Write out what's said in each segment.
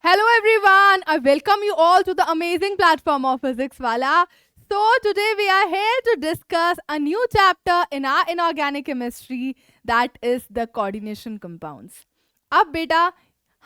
Hello everyone, I welcome you all to the amazing platform of Physics Wala. So today we are here to discuss a new chapter in our inorganic chemistry, that is the coordination compounds. अब बेटा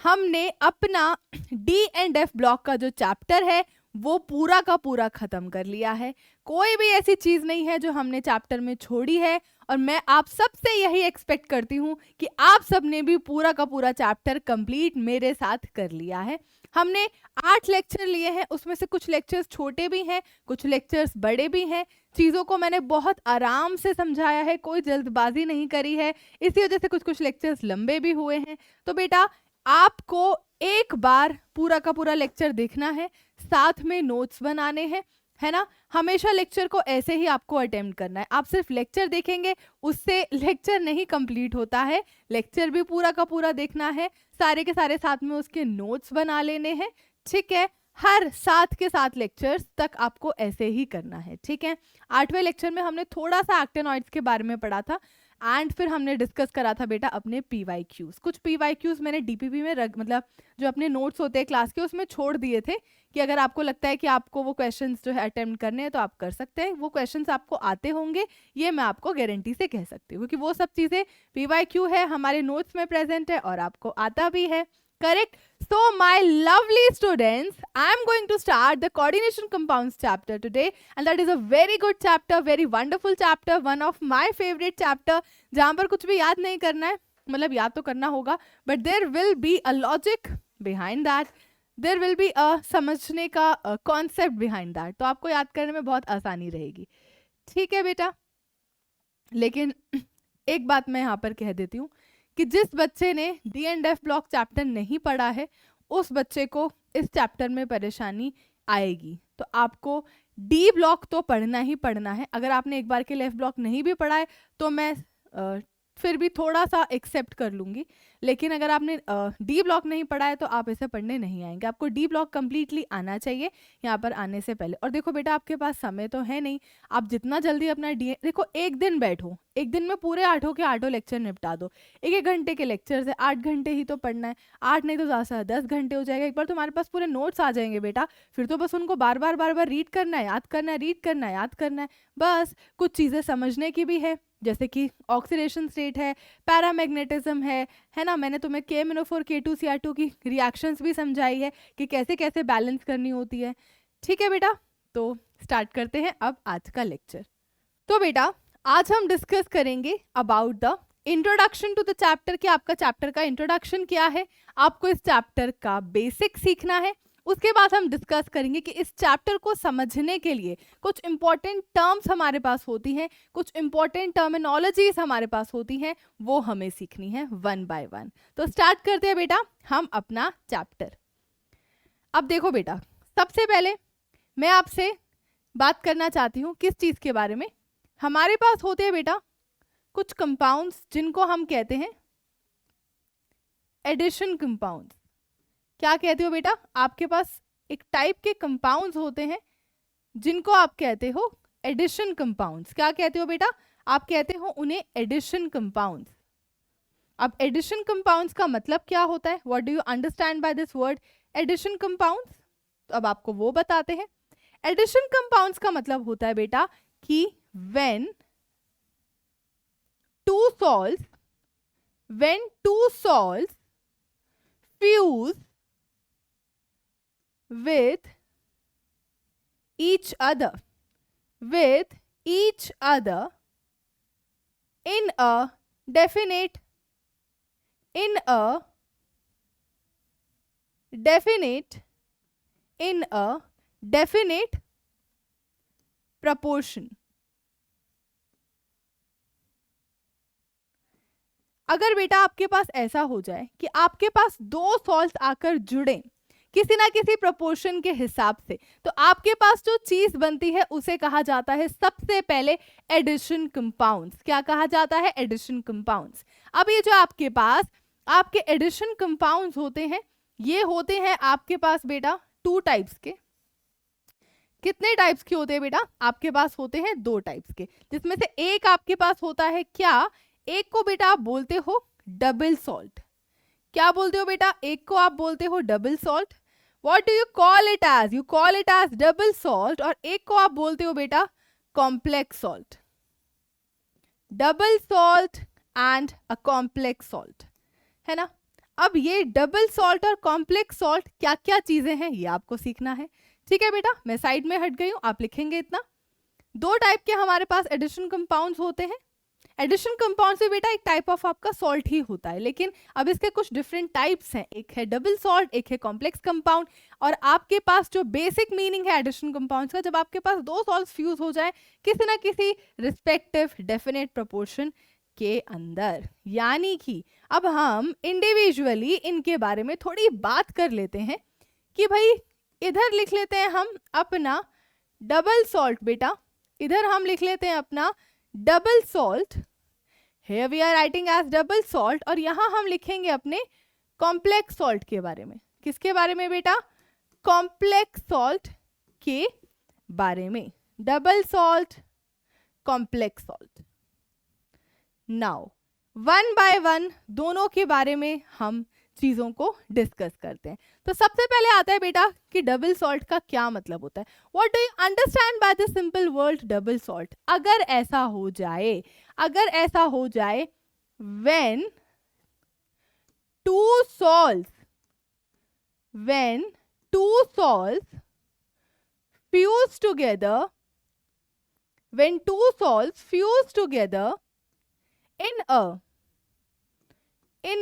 हमने अपना D and F block का जो chapter है वो पूरा का पूरा खत्म कर लिया है. कोई भी ऐसी चीज नहीं है जो हमने चैप्टर में छोड़ी है और मैं आप सबसे यही एक्सपेक्ट करती हूँ कि आप सबने भी पूरा का पूरा चैप्टर कंप्लीट मेरे साथ कर लिया है. हमने 8 लेक्चर लिए हैं, उसमें से कुछ लेक्चर्स छोटे भी हैं, कुछ लेक्चर्स बड़े भी हैं. चीज़ों को मैंने बहुत आराम से समझाया है, कोई जल्दबाजी नहीं करी है, इसी वजह से कुछ कुछ लेक्चर्स लंबे भी हुए हैं. तो बेटा आपको एक बार पूरा का पूरा लेक्चर देखना है, साथ में नोट्स बनाने हैं, है ना. हमेशा लेक्चर को ऐसे ही आपको अटेम्प्ट करना है. आप सिर्फ लेक्चर देखेंगे उससे लेक्चर नहीं कंप्लीट होता है. लेक्चर भी पूरा का पूरा देखना है, सारे के सारे साथ में उसके नोट्स बना लेने हैं. ठीक है, हर 7 के 7 लेक्चर्स तक आपको ऐसे ही करना है. ठीक है, 8वें लेक्चर में हमने थोड़ा सा एक्टिनॉइड्स के बारे में पढ़ा था एंड फिर हमने डिस्कस करा था बेटा अपने PYQs. कुछ PYQs मैंने DPP में मतलब जो अपने नोट्स होते हैं क्लास के उसमें छोड़ दिए थे कि अगर आपको लगता है कि आपको वो क्वेश्चंस जो है अटेम्प्ट करने हैं तो आप कर सकते हैं. वो क्वेश्चंस आपको आते होंगे, ये मैं आपको गारंटी से कह सकती हूँ, क्योंकि वो सब चीज़ें PYQ है, हमारे नोट्स में प्रेजेंट है और आपको आता भी है. Correct. So my lovely students, I am going to start the coordination compounds chapter today, and that is a very good chapter, very wonderful chapter, one of my favorite chapter, जहाँ पर कुछ भी याद नहीं करना है, मतलब याद तो करना होगा, but there will be a logic behind that, there will be a समझने का concept behind that. तो आपको याद करने में बहुत आसानी रहेगी. ठीक है बेटा, लेकिन एक बात मैं यहाँ पर कह देती हूँ कि जिस बच्चे ने D and F block chapter नहीं पढ़ा है उस बच्चे को इस चैप्टर में परेशानी आएगी. तो आपको डी ब्लॉक तो पढ़ना ही पढ़ना है. अगर आपने एक बार के लिए एफ ब्लॉक नहीं भी पढ़ा है तो मैं फिर भी थोड़ा सा एक्सेप्ट कर लूँगी, लेकिन अगर आपने डी ब्लॉक नहीं पढ़ा है तो आप इसे पढ़ने नहीं आएंगे. आपको डी ब्लॉक कम्प्लीटली आना चाहिए यहाँ पर आने से पहले. और देखो बेटा आपके पास समय तो है नहीं, आप जितना जल्दी अपना देखो एक दिन बैठो, एक दिन में पूरे 8 के 8 लेक्चर निपटा दो. 1-1 घंटे के लेक्चर से 8 घंटे ही तो पढ़ना है. 8 नहीं तो ज़्यादा से 10 घंटे हो जाएगा. एक बार तुम्हारे पास पूरे नोट्स आ जाएंगे बेटा, फिर तो बस उनको बार बार रीड करना है, याद करना है, रीड करना है, याद करना है. बस कुछ चीज़ें समझने की भी है, जैसे कि ऑक्सीडेशन स्टेट है, पैरामैग्नेटिज्म है ना. मैंने तुम्हें KMnO4 K2Cr2 की रिएक्शंस भी समझाई है कि कैसे कैसे बैलेंस करनी होती है. ठीक है बेटा, तो स्टार्ट करते हैं अब आज का लेक्चर. तो बेटा आज हम डिस्कस करेंगे about the introduction to the chapter, कि आपका चैप्टर का इंट्रोडक्शन क्या है, आपको इस चैप्टर का बेसिक सीखना है. उसके बाद हम डिस्कस करेंगे कि इस चैप्टर को समझने के लिए कुछ इंपॉर्टेंट टर्म्स हमारे पास होती हैं, कुछ इंपॉर्टेंट टर्मिनोलॉजीज हमारे पास होती हैं, वो हमें सीखनी है वन बाय वन. तो स्टार्ट करते हैं बेटा हम अपना चैप्टर. अब देखो बेटा, सबसे पहले मैं आपसे बात करना चाहती हूँ किस चीज़ के बारे में. हमारे पास होते हैं बेटा कुछ कंपाउंड्स जिनको हम कहते हैं एडिशन कंपाउंड्स. क्या कहते हो बेटा, आपके पास एक टाइप के कंपाउंड्स होते हैं जिनको आप कहते हो एडिशन कंपाउंड्स. क्या कहते हो बेटा, आप कहते हो उन्हें एडिशन कंपाउंड्स. अब एडिशन कंपाउंड्स का मतलब क्या होता है, what do you understand by this word addition compounds. तो अब आपको वो बताते हैं. एडिशन कंपाउंड्स का मतलब होता है बेटा कि when two salts fuse with each other in a definite proportion. अगर बेटा आपके पास ऐसा हो जाए कि आपके पास 2 सॉल्ट्स आकर जुड़े किसी ना किसी प्रोपोर्शन के हिसाब से, तो आपके पास जो चीज बनती है उसे कहा जाता है सबसे पहले एडिशन कंपाउंड्स. क्या कहा जाता है, एडिशन कंपाउंड्स. अब ये जो आपके पास आपके एडिशन कंपाउंड्स होते हैं, ये होते हैं आपके पास बेटा 2 टाइप्स के. कितने टाइप्स के होते हैं बेटा, आपके पास होते हैं 2 टाइप्स के, जिसमें से एक आपके पास होता है क्या, एक को बेटा आप बोलते हो डबल सॉल्ट. क्या बोलते हो बेटा? एक को आप बोलते हो double salt. What do you call it as? You call it as double salt. और एक को आप बोलते हो बेटा complex salt. Double salt and a complex salt, है ना. अब ये डबल सॉल्ट और कॉम्प्लेक्स सॉल्ट क्या क्या चीजें हैं ये आपको सीखना है. ठीक है बेटा, मैं साइड में हट गई हूं, आप लिखेंगे इतना. दो टाइप के हमारे पास एडिशन कंपाउंड्स होते हैं. एडिशन कंपाउंड से बेटा एक टाइप ऑफ आपका सॉल्ट ही होता है, लेकिन अब इसके कुछ डिफरेंट टाइप्स हैं. एक है डबल सॉल्ट, एक है कॉम्प्लेक्स कंपाउंड. और आपके पास जो बेसिक मीनिंग है एडिशन कंपाउंड्स का, जब आपके पास दो सॉल्ट्स फ्यूज हो जाए किसी ना किसी रिस्पेक्टिव डेफिनेट प्रोपोर्शन के अंदर. यानी कि अब हम इंडिविजुअली इनके बारे में थोड़ी बात कर लेते हैं कि भाई इधर लिख लेते हैं हम अपना डबल सॉल्ट. बेटा इधर हम लिख लेते हैं अपना double salt. here we are writing as double salt. और यहां हम लिखेंगे अपने कॉम्प्लेक्स सॉल्ट के बारे में. किसके बारे में बेटा? कॉम्प्लेक्स सॉल्ट के बारे में. Double salt, complex salt. Now one by one दोनों के बारे में हम चीजों को डिस्कस करते हैं. तो सबसे पहले आता है बेटा कि डबल सॉल्ट का क्या मतलब होता है. What do you understand by the simple word double salt? अगर ऐसा हो जाए, अगर ऐसा हो जाए when two salts, when two salts fuse together, when two salts fuse together in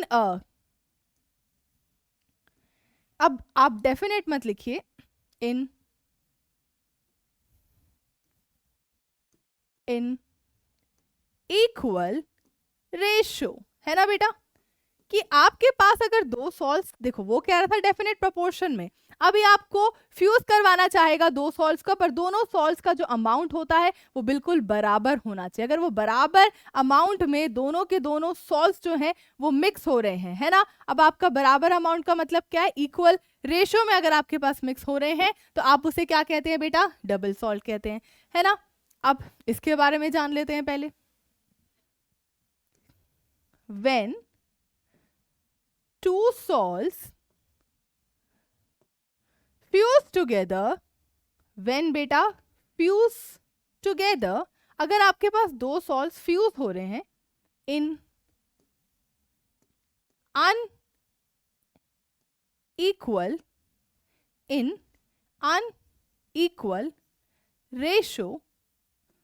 a, अब आप डेफिनेट मत लिखिए, in इक्वल रेशियो, है ना बेटा. कि आपके पास अगर दो सॉल्ट्स, देखो वो कह रहा था डेफिनेट प्रोपोर्शन में, अभी आपको फ्यूज करवाना चाहेगा दो सॉल्ट्स का, पर दोनों सॉल्ट्स का जो अमाउंट होता है वो बिल्कुल बराबर होना चाहिए. अगर वो बराबर अमाउंट में दोनों के दोनों सॉल्ट्स जो हैं वो मिक्स हो रहे हैं, है ना. अब आपका बराबर अमाउंट का मतलब क्या है? इक्वल रेशियो में अगर आपके पास मिक्स हो रहे हैं तो आप उसे क्या कहते हैं बेटा? डबल सॉल्ट कहते हैं, है ना. अब इसके बारे में जान लेते हैं पहले. When two salts fuse together, when बेटा fuse together, अगर आपके पास दो सॉल्ट्स फ्यूज हो रहे हैं in unequal रेशियो,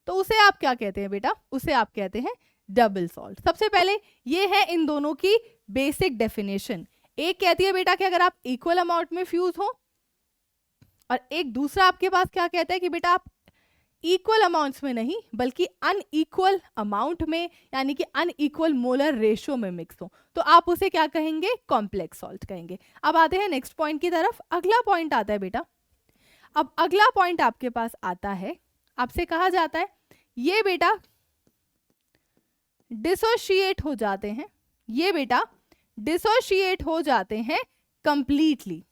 तो उसे आप क्या कहते हैं बेटा? उसे आप कहते हैं डबल सॉल्ट. सबसे पहले ये है इन दोनों की बेसिक डेफिनेशन. एक कहती है बेटा कि अगर आप इक्वल अमाउंट में फ्यूज हो, और एक दूसरा आपके पास क्या कहता है कि बेटा आप इक्वल अमाउंट्स में नहीं बल्कि अनइक्वल अमाउंट में, यानी कि अनइक्वल मोलर रेशियो में मिक्स हो, तो आप उसे क्या कहेंगे? कॉम्प्लेक्स सॉल्ट कहेंगे. अब आते हैं नेक्स्ट पॉइंट की तरफ. अगला पॉइंट आता है बेटा, अब अगला पॉइंट आपके पास आता है, आपसे कहा जाता है ये बेटा डिसोशिएट हो जाते हैं, ये बेटा डिसोशिएट हो जाते हैं कंप्लीटली.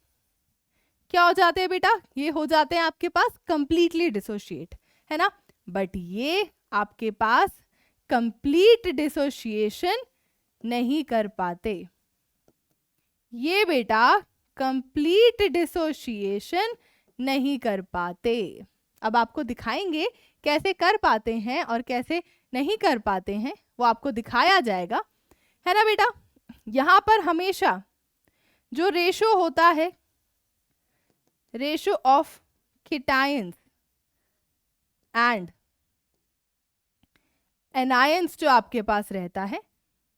क्या हो जाते हैं बेटा? ये हो जाते हैं आपके पास कंप्लीटली डिसोशिएट, है ना. बट ये आपके पास कंप्लीट डिसोशिएशन नहीं कर पाते. ये बेटा कंप्लीट डिसोशिएशन नहीं कर पाते. अब आपको दिखाएंगे कैसे कर पाते हैं और कैसे नहीं कर पाते हैं, वो आपको दिखाया जाएगा, है ना बेटा. यहां पर हमेशा जो रेशो होता है, रेशो ऑफ कीटायंस एंड एनायंस जो आपके पास रहता है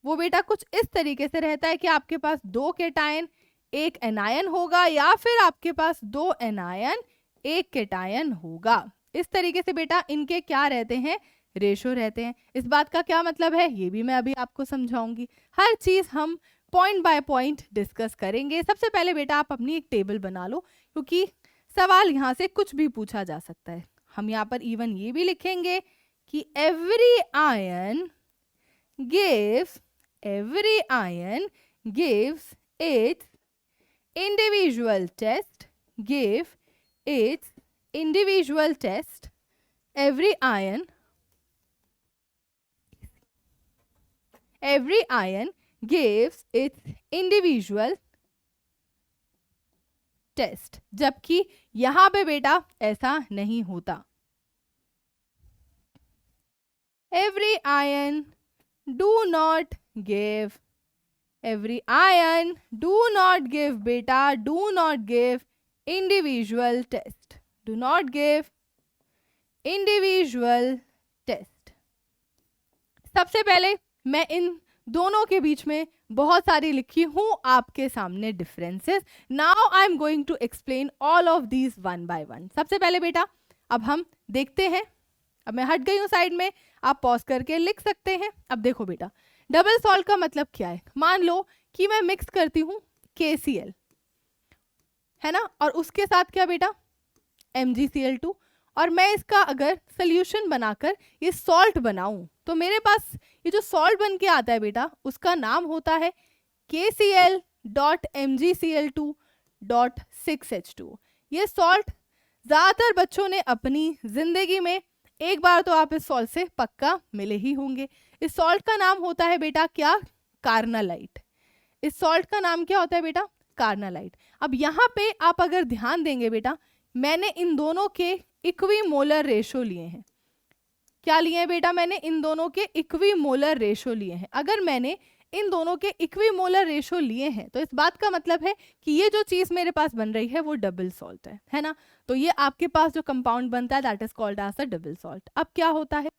वो बेटा कुछ इस तरीके से रहता है कि आपके पास दो केटायन एक एनायन होगा, या फिर आपके पास दो एनायन एक केटायन होगा. इस तरीके से बेटा इनके क्या रहते हैं? रेशो रहते हैं. इस बात का क्या मतलब है ये भी मैं अभी आपको समझाऊंगी. हर चीज हम पॉइंट बाय पॉइंट डिस्कस करेंगे. सबसे पहले बेटा आप अपनी एक टेबल बना लो, क्योंकि सवाल यहाँ से कुछ भी पूछा जा सकता है. हम यहाँ पर इवन ये भी लिखेंगे कि every ion gives its individual test, every ion gives its individual test, जबकि यहां पे बेटा ऐसा नहीं होता. Every ion do not give, every ion do not give beta, do not give individual test, do not give individual test. सबसे पहले मैं इन दोनों के बीच में बहुत सारी लिखी हूं आपके सामने differences. Now I am going to explain all of these one by one. सबसे पहले बेटा अब हम देखते हैं. अब मैं हट गई हूं साइड में, आप पॉज करके लिख सकते हैं. अब देखो बेटा, डबल सॉल्ट का मतलब क्या है. मान लो कि मैं मिक्स करती हूं KCl, है ना, और उसके साथ क्या बेटा MgCl2, और मैं इसका अगर सोल्यूशन बनाकर ये सॉल्ट बनाऊं तो मेरे पास ये जो सॉल्ट बन के आता है बेटा उसका नाम होता है KCl.MgCl2.6H2. ये सॉल्ट ज़्यादातर बच्चों ने अपनी ज़िंदगी में एक बार तो आप इस सॉल्ट से पक्का मिले ही होंगे. इस सॉल्ट का नाम होता है बेटा क्या, कार्नालाइट. इस सॉल्ट का नाम क्या होता है बेटा, कार्नालाइट. अब यहाँ पे आप अगर ध्यान देंगे बेटा, मैंने इन दोनों के इक्विमोलर रेशो लिए हैं. क्या लिए हैं बेटा, मैंने इन दोनों के इक्विमोलर रेशो लिए हैं. अगर मैंने इन दोनों के इक्विमोलर रेशो लिए हैं तो इस बात का मतलब है कि ये जो चीज़ मेरे पास बन रही है वो डबल सॉल्ट है ना. तो ये आपके पास जो कंपाउंड बनता है that is called as a double salt. अब क्या होता है,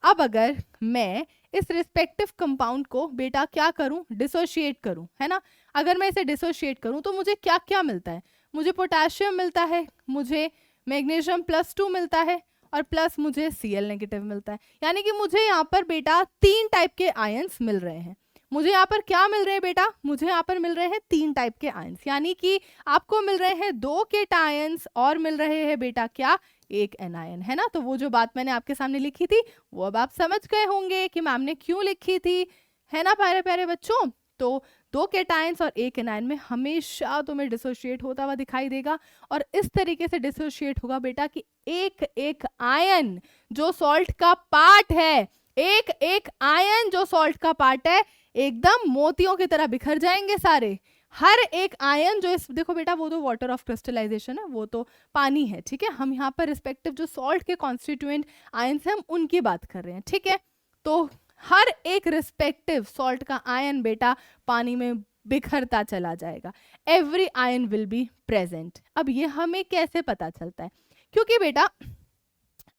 अब अगर मैं इस रिस्पेक्टिव कंपाउंड को बेटा क्या करूं, डिसोशिएट करूं, है ना. अगर मैं इसे डिसोशिएट करूं तो मुझे क्या क्या मिलता है, मुझे पोटेशियम मिलता है, मुझे मैग्नीशियम +2 मिलता है और प्लस मुझे Cl नेगेटिव मिलता है. यानी कि मुझे यहाँ पर बेटा 3 टाइप के आयंस मिल रहे हैं. मुझे यहाँ पर क्या मिल रहे हैं बेटा, मुझे यहाँ पर मिल रहे हैं 3 टाइप के आयंस. यानी कि आपको मिल रहे हैं 2 केटायंस और मिल रहे हैं बेटा क्या, 1 एनायन, है ना. तो वो जो बात मैंने आपके सामने लिखी थी वो अब आप समझ गए होंगे कि मैम ने क्यों लिखी थी, है ना प्यारे प्यारे बच्चों. तो 2 केटायंस और 1 एनायन में हमेशा तुम्हें डिसोशिएट होता हुआ दिखाई देगा. और इस तरीके से डिसोशिएट होगा बेटा कि एक एक आयन जो सॉल्ट का पार्ट है, एक एक आयन जो सॉल्ट का पार्ट है एकदम मोतियों की तरह बिखर जाएंगे सारे. हर एक आयन जो इस, देखो बेटा वो तो वाटर ऑफ क्रिस्टलाइजेशन है, वो तो पानी है, ठीक है. हम यहाँ पर रिस्पेक्टिव जो सॉल्ट के कॉन्स्टिट्यूएंट आयन्स हैं हम उनकी बात कर रहे हैं, ठीक है. तो हर एक रिस्पेक्टिव सॉल्ट का आयन बेटा पानी में बिखरता चला जाएगा. Every ion will be present. अब ये हमें कैसे पता चलता है, क्योंकि बेटा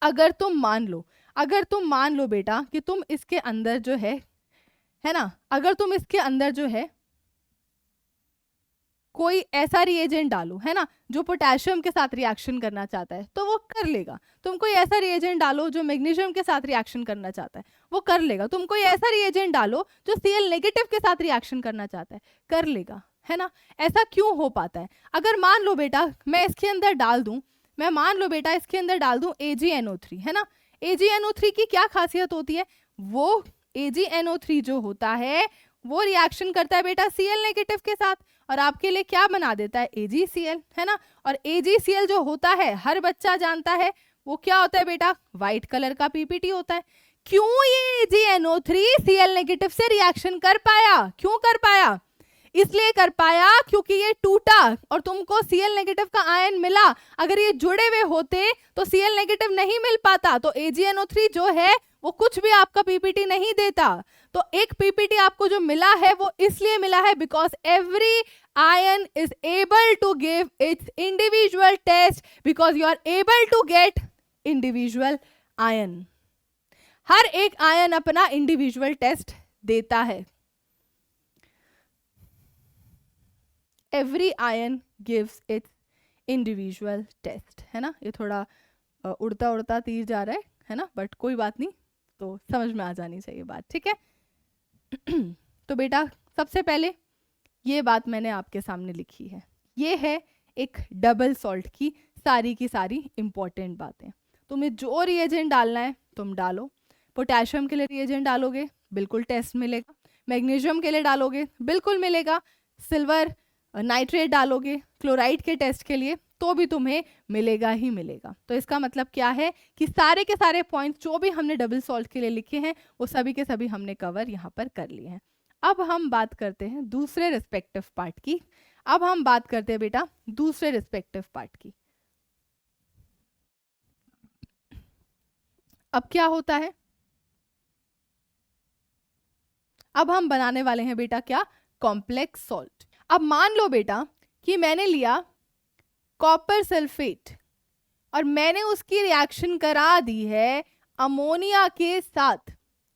अगर तुम मान लो बेटा कि तुम इसके अंदर जो है ना, अगर तुम इसके अंदर जो है कोई ऐसा रिएजेंट डालो, है ना, जो पोटेशियम के साथ रिएक्शन करना चाहता है तो वो कर लेगा. तुम कोई ऐसा रिएजेंट डालो जो मैग्नीशियम के साथ रिएक्शन करना चाहता है, वो कर लेगा. तुम कोई ऐसा रिएजेंट डालो जो Cl नेगेटिव के साथ रिएक्शन करना चाहता है, कर लेगा, है ना. ऐसा क्यों हो पाता है, अगर मान लो बेटा मैं इसके अंदर डाल दूं, AgNO3, है ना. AgNO3 की क्या खासियत होती है, वो AgNO3 जो होता है वो रिएक्शन करता है बेटा Cl नेगेटिव के साथ और आपके लिए क्या बना देता है, AgCl, है ना. और AgCl जो होता है हर बच्चा जानता है वो क्या होता है बेटा, व्हाइट कलर का PPT होता है. क्यों ये AgNO3 Cl नेगेटिव से रिएक्शन कर पाया, क्यों कर पाया, इसलिए कर पाया क्योंकि ये टूटा और तुमको Cl नेगेटिव का आयन मिला. अगर ये जुड़े हुए होते तो Cl नेगेटिव नहीं मिल पाता. तो AgNO3 जो है वो कुछ भी आपका PPT नहीं देता. तो एक PPT आपको जो मिला है वो इसलिए मिला है because every ion is able to give its individual test, because you are able to get individual ion. हर एक आयन अपना इंडिविजुअल टेस्ट देता है. Every ion gives its individual test, है ना. ये थोड़ा उड़ता उड़ता तीर जा रहा है ना, बट कोई बात नहीं, तो समझ में आ जानी चाहिए बात, ठीक है. तो बेटा सबसे पहले ये बात मैंने आपके सामने लिखी है, ये है एक डबल सॉल्ट की सारी इंपॉर्टेंट बातें. तुम्हें जो रिएजेंट डालना है तुम डालो. पोटेशियम के लिए रिएजेंट डालोगे बिल्कुल टेस्ट मिलेगा, मैग्नीशियम के लिए डालोगे बिल्कुल मिलेगा, सिल्वर नाइट्रेट डालोगे क्लोराइड के टेस्ट के लिए तो भी तुम्हें मिलेगा ही मिलेगा. तो इसका मतलब क्या है कि सारे के सारे पॉइंट्स जो भी हमने डबल सॉल्ट के लिए लिखे हैं वो सभी के सभी हमने कवर यहाँ पर कर लिए हैं. अब हम बात करते हैं दूसरे रिस्पेक्टिव पार्ट की। अब हम बात करते हैं बेटा दूसरे रिस्पेक्टिव पार्ट की। अब क्या होता है, अब हम बनाने वाले हैं बेटा क्या, कॉम्प्लेक्स सॉल्ट। अब मान लो बेटा कि मैंने लिया कॉपर सल्फेट और मैंने उसकी रिएक्शन करा दी है अमोनिया के साथ।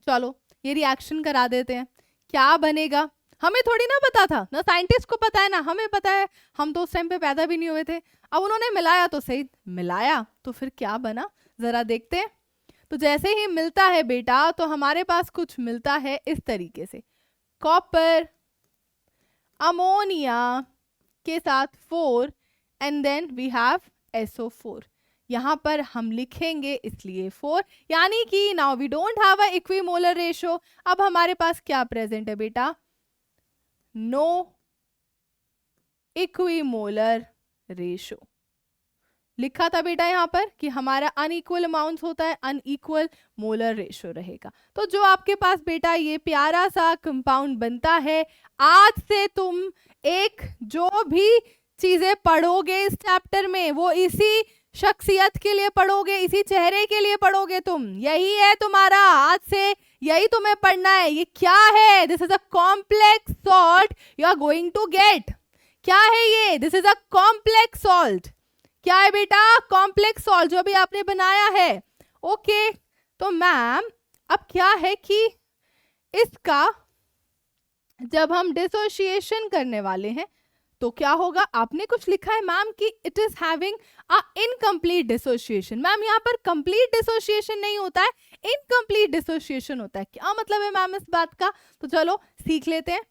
चलो ये रिएक्शन करा देते हैं, क्या बनेगा हमें थोड़ी ना पता था, ना साइंटिस्ट को पता है ना हमें पता है, हम तो उस टाइम पे पैदा भी नहीं हुए थे। अब उन्होंने मिलाया तो सही मिलाया, तो फिर क्या बना जरा देखते हैं। तो जैसे ही मिलता है बेटा तो हमारे पास कुछ मिलता है इस तरीके से, कॉपर अमोनिया के साथ 4 and then we have SO4। यहां पर हम लिखेंगे इसलिए 4, यानी कि now we don't have a equimolar ratio. अब हमारे पास क्या प्रेजेंट है बेटा, नो इक्विमोलर रेशो। लिखा था बेटा यहाँ पर कि हमारा अनइक्वल अमाउंट्स होता है, अनइक्वल मोलर रेशो रहेगा। तो जो आपके पास बेटा ये प्यारा सा कंपाउंड बनता है, आज से तुम एक जो भी चीजें पढ़ोगे इस चैप्टर में वो इसी शख्सियत के लिए पढ़ोगे, इसी चेहरे के लिए पढ़ोगे तुम। यही है तुम्हारा, आज से यही तुम्हें पढ़ना है। ये क्या है, this is a complex salt you are going to get. क्या है ये, this is a complex salt. क्या है बेटा, कॉम्प्लेक्स सॉल्ट जो भी आपने बनाया है। ओके तो मैम अब क्या है कि इसका जब हम डिसोसिएशन करने वाले हैं तो क्या होगा, आपने कुछ लिखा है मैम कि it is having a incomplete dissociation. Ma'am यहाँ पर कंप्लीट डिसोसिएशन नहीं होता है, इनकम्प्लीट डिसोसिएशन होता है। क्या मतलब है मैम इस बात का, तो चलो सीख लेते हैं,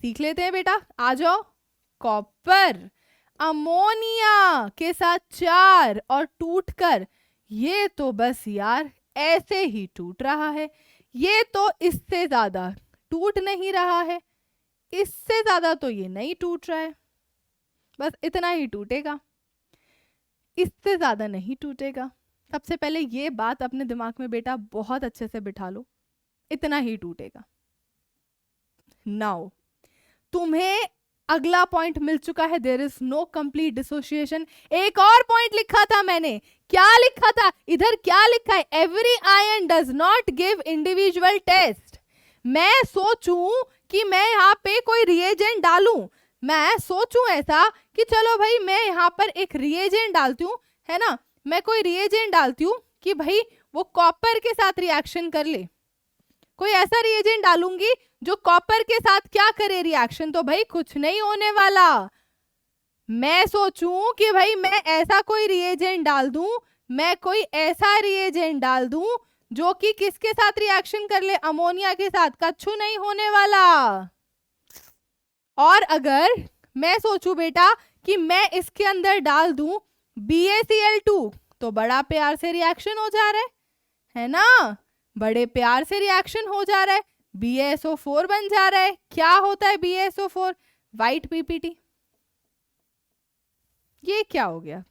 सीख लेते हैं बेटा। आ जाओ, कॉपर अमोनिया के साथ 4 और टूटकर, ये तो बस यार ऐसे ही टूट रहा है, ये तो इससे ज्यादा टूट नहीं रहा है, इससे ज्यादा तो ये नहीं टूट रहा है, बस इतना ही टूटेगा, इससे ज्यादा नहीं टूटेगा। सबसे पहले ये बात अपने दिमाग में बेटा बहुत अच्छे से बिठा लो, इतना ही टूटेगा। नाउ तुम्हें अगला पॉइंट मिल चुका है, there is no complete dissociation. एक और पॉइंट लिखा था मैंने, क्या लिखा था इधर, क्या लिखा है, every ion does not give individual test. मैं सोचूं कि मैं यहाँ पे कोई रिएजेंट डालूं, मैं सोचूं ऐसा कि चलो भाई मैं यहाँ पर एक रिएजेंट डालती हूँ, है ना, मैं कोई रिएजेंट डालती हूँ कि भाई वो कॉपर के साथ रिएक्शन कर ले, कोई ऐसा रिएजेंट डालूंगी जो कॉपर के साथ क्या करे रिएक्शन, तो भाई कुछ नहीं होने वाला। मैं सोचूं कि भाई मैं ऐसा कोई रिएजेंट डाल दूं, मैं कोई ऐसा रिएजेंट डाल दूं जो कि किसके साथ रिएक्शन कर ले, अमोनिया के साथ, कछु नहीं होने वाला। और अगर मैं सोचूं बेटा कि मैं इसके अंदर डाल दूं BaCl2, तो बड़ा प्यार से रिएक्शन हो जा रहा है ना, बड़े प्यार से रिएक्शन हो जा रहा है, BaSO4 बन जा रहा है। क्या होता है BaSO4, व्हाइट PPT। ये क्या हो गया,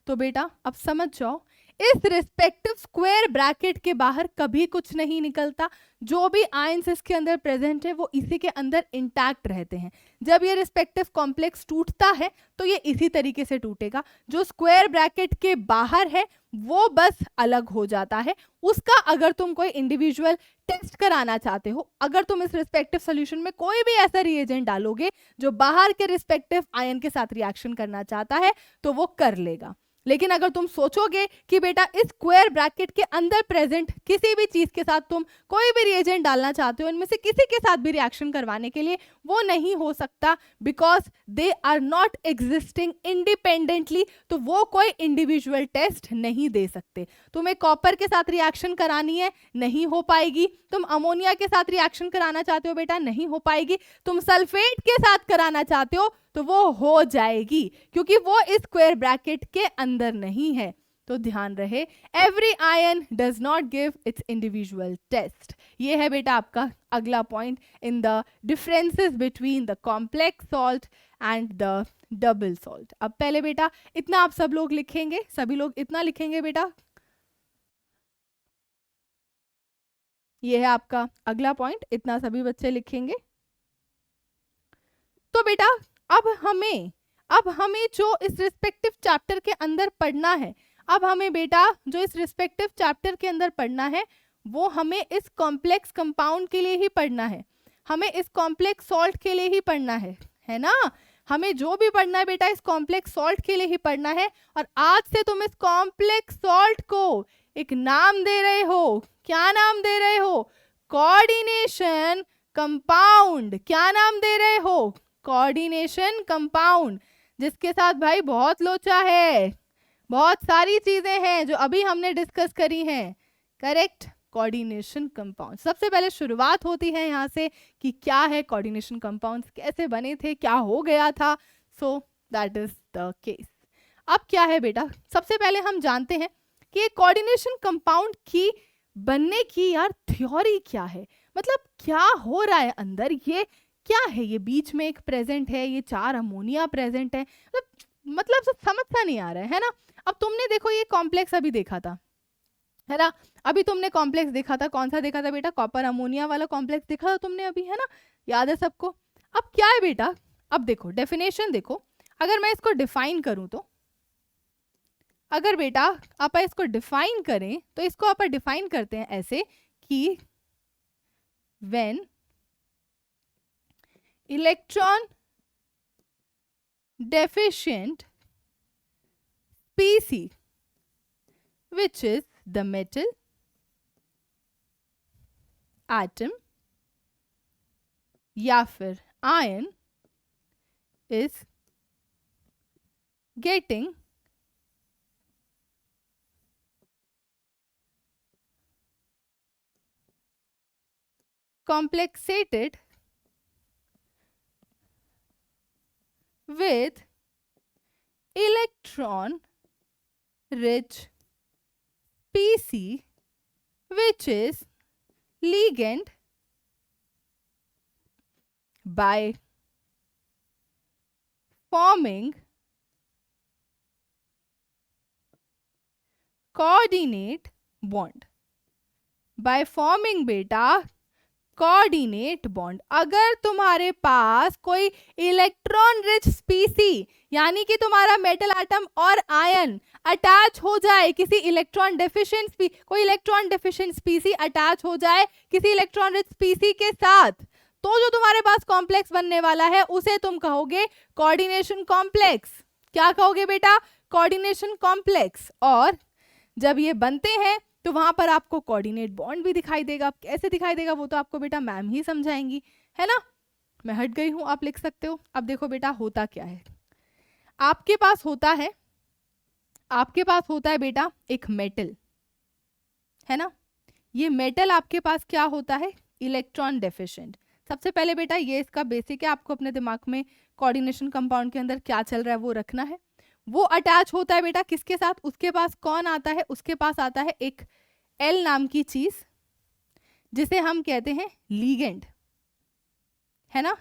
तो बेटा अब समझ जाओ इस रिस्पेक्टिव स्क्वायर ब्रैकेट के बाहर कभी कुछ नहीं निकलता, जो भी आयंस इसके अंदर प्रेजेंट है वो इसी के अंदर इंटैक्ट रहते हैं। जब ये रिस्पेक्टिव कॉम्प्लेक्स टूटता है तो ये इसी तरीके से टूटेगा, जो स्क्वायर ब्रैकेट के बाहर है वो बस अलग हो जाता है। उसका अगर तुम कोई इंडिविजुअल टेस्ट कराना चाहते हो, अगर तुम इस रिस्पेक्टिव सोल्यूशन में कोई भी ऐसा रिएजेंट डालोगे जो बाहर के रिस्पेक्टिव आयन के साथ रिएक्शन करना चाहता है तो वो कर लेगा। लेकिन अगर तुम सोचोगे कि बेटा इस स्क्वायर ब्रैकेट के अंदर प्रेजेंट किसी भी चीज के साथ तुम कोई भी रिएजेंट डालना चाहते हो, इनमें से किसी के साथ भी रिएक्शन करवाने के लिए, वो नहीं हो सकता, because they are not existing independently. तो वो कोई इंडिविजुअल टेस्ट नहीं दे सकते। तुम्हें कॉपर के साथ रिएक्शन करानी है, नहीं हो पाएगी। तुम अमोनिया के साथ रिएक्शन कराना चाहते हो बेटा, नहीं हो पाएगी। तुम सल्फेट के साथ कराना चाहते हो तो वो हो जाएगी, क्योंकि वो इस स्क्वायर ब्रैकेट के अंदर नहीं है। तो ध्यान रहे, every ion does not give its individual test. ये है बेटा आपका अगला point in the differences between the complex salt and the double salt. अब पहले बेटा इतना आप सब लोग लिखेंगे, सभी लोग इतना लिखेंगे बेटा, ये है आपका अगला पॉइंट, इतना सभी बच्चे लिखेंगे। तो बेटा अब हमें जो इस रिस्पेक्टिव चैप्टर के अंदर पढ़ना है, अब हमें बेटा जो इस रिस्पेक्टिव चैप्टर के अंदर पढ़ना है वो हमें इस कॉम्प्लेक्स कंपाउंड के लिए ही पढ़ना है, हमें इस कॉम्प्लेक्स सॉल्ट के लिए ही पढ़ना है ना। हमें जो भी पढ़ना है बेटा इस कॉम्प्लेक्स सॉल्ट के लिए ही पढ़ना है। और आज से तुम इस कॉम्प्लेक्स सॉल्ट को एक नाम दे रहे हो। क्या नाम दे रहे हो? Coordination compound. क्या नाम दे रहे हो? कोऑर्डिनेशन कंपाउंड, जिसके साथ भाई बहुत लोचा है, बहुत सारी चीजें हैं जो अभी हमने डिस्कस करी हैं। Correct, coordination compound. सबसे पहले शुरुआत होती है यहाँ से कि क्या है कोऑर्डिनेशन कंपाउंड्स, कैसे बने थे, क्या हो गया था। So that is the case. अब क्या है बेटा, सबसे पहले हम जानते हैं कि कोऑर्डिनेशन कंपाउंड की बनने की यार थ्योरी क्या है, मतलब क्या हो रहा है अंदर, ये क्या है, ये बीच में एक प्रेजेंट है, ये 4 अमोनिया प्रेजेंट है, मतलब समझ सा नहीं आ रहा है ना। अब तुमने देखो ये कॉम्प्लेक्स अभी देखा था, है ना, अभी तुमने कॉम्प्लेक्स देखा था, कौन सा देखा था बेटा? कॉपर अमोनिया वाला कॉम्प्लेक्स देखा था तुमने अभी, है ना, याद है सबको। अब क्या है बेटा, अब देखो डेफिनेशन देखो, अगर मैं इसको डिफाइन करूं तो, अगर बेटा आप इसको डिफाइन करें तो इसको आप डिफाइन करते हैं ऐसे कि when electron deficient species, which is the metal atom या फिर ion, is getting complexated with electron rich species, which is ligand by forming coordinate bond, by forming बेटा कोऑर्डिनेट बॉन्ड। अगर तुम्हारे पास कोई इलेक्ट्रॉन रिच स्पीसी, यानी कि तुम्हारा मेटल एटम और आयन अटैच हो जाए किसी इलेक्ट्रॉन डेफिशिएंट, कोई इलेक्ट्रॉन डेफिशिएंट स्पीसी अटैच हो जाए किसी इलेक्ट्रॉन रिच स्पीसी के साथ, तो जो तुम्हारे पास कॉम्प्लेक्स बनने वाला है उसे तुम कहोगे कोऑर्डिनेशन कॉम्प्लेक्स। क्या कहोगे बेटा? Coordination complex. और जब ये बनते हैं तो वहां पर आपको कोऑर्डिनेट बॉन्ड भी दिखाई देगा। कैसे दिखाई देगा वो तो आपको बेटा मैम ही समझाएंगी, है ना। मैं हट गई हूं, आप लिख सकते हो। अब देखो बेटा होता क्या है, आपके पास होता है बेटा एक मेटल, है ना। ये मेटल आपके पास क्या होता है? Electron deficient. सबसे पहले बेटा ये इसका बेसिक है, आपको अपने दिमाग में कोऑर्डिनेशन कंपाउंड के अंदर क्या चल रहा है वो रखना है। वो अटैच होता है बेटा किसके साथ? उसके पास कौन आता है? उसके पास आता है एक एल नाम की चीज, जिसे हम कहते हैं लीगेंड, है ना।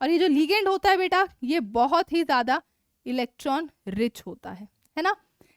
और ये जो लीगेंड होता है बेटा ये बहुत ही ज्यादा इलेक्ट्रॉन रिच होता है ना।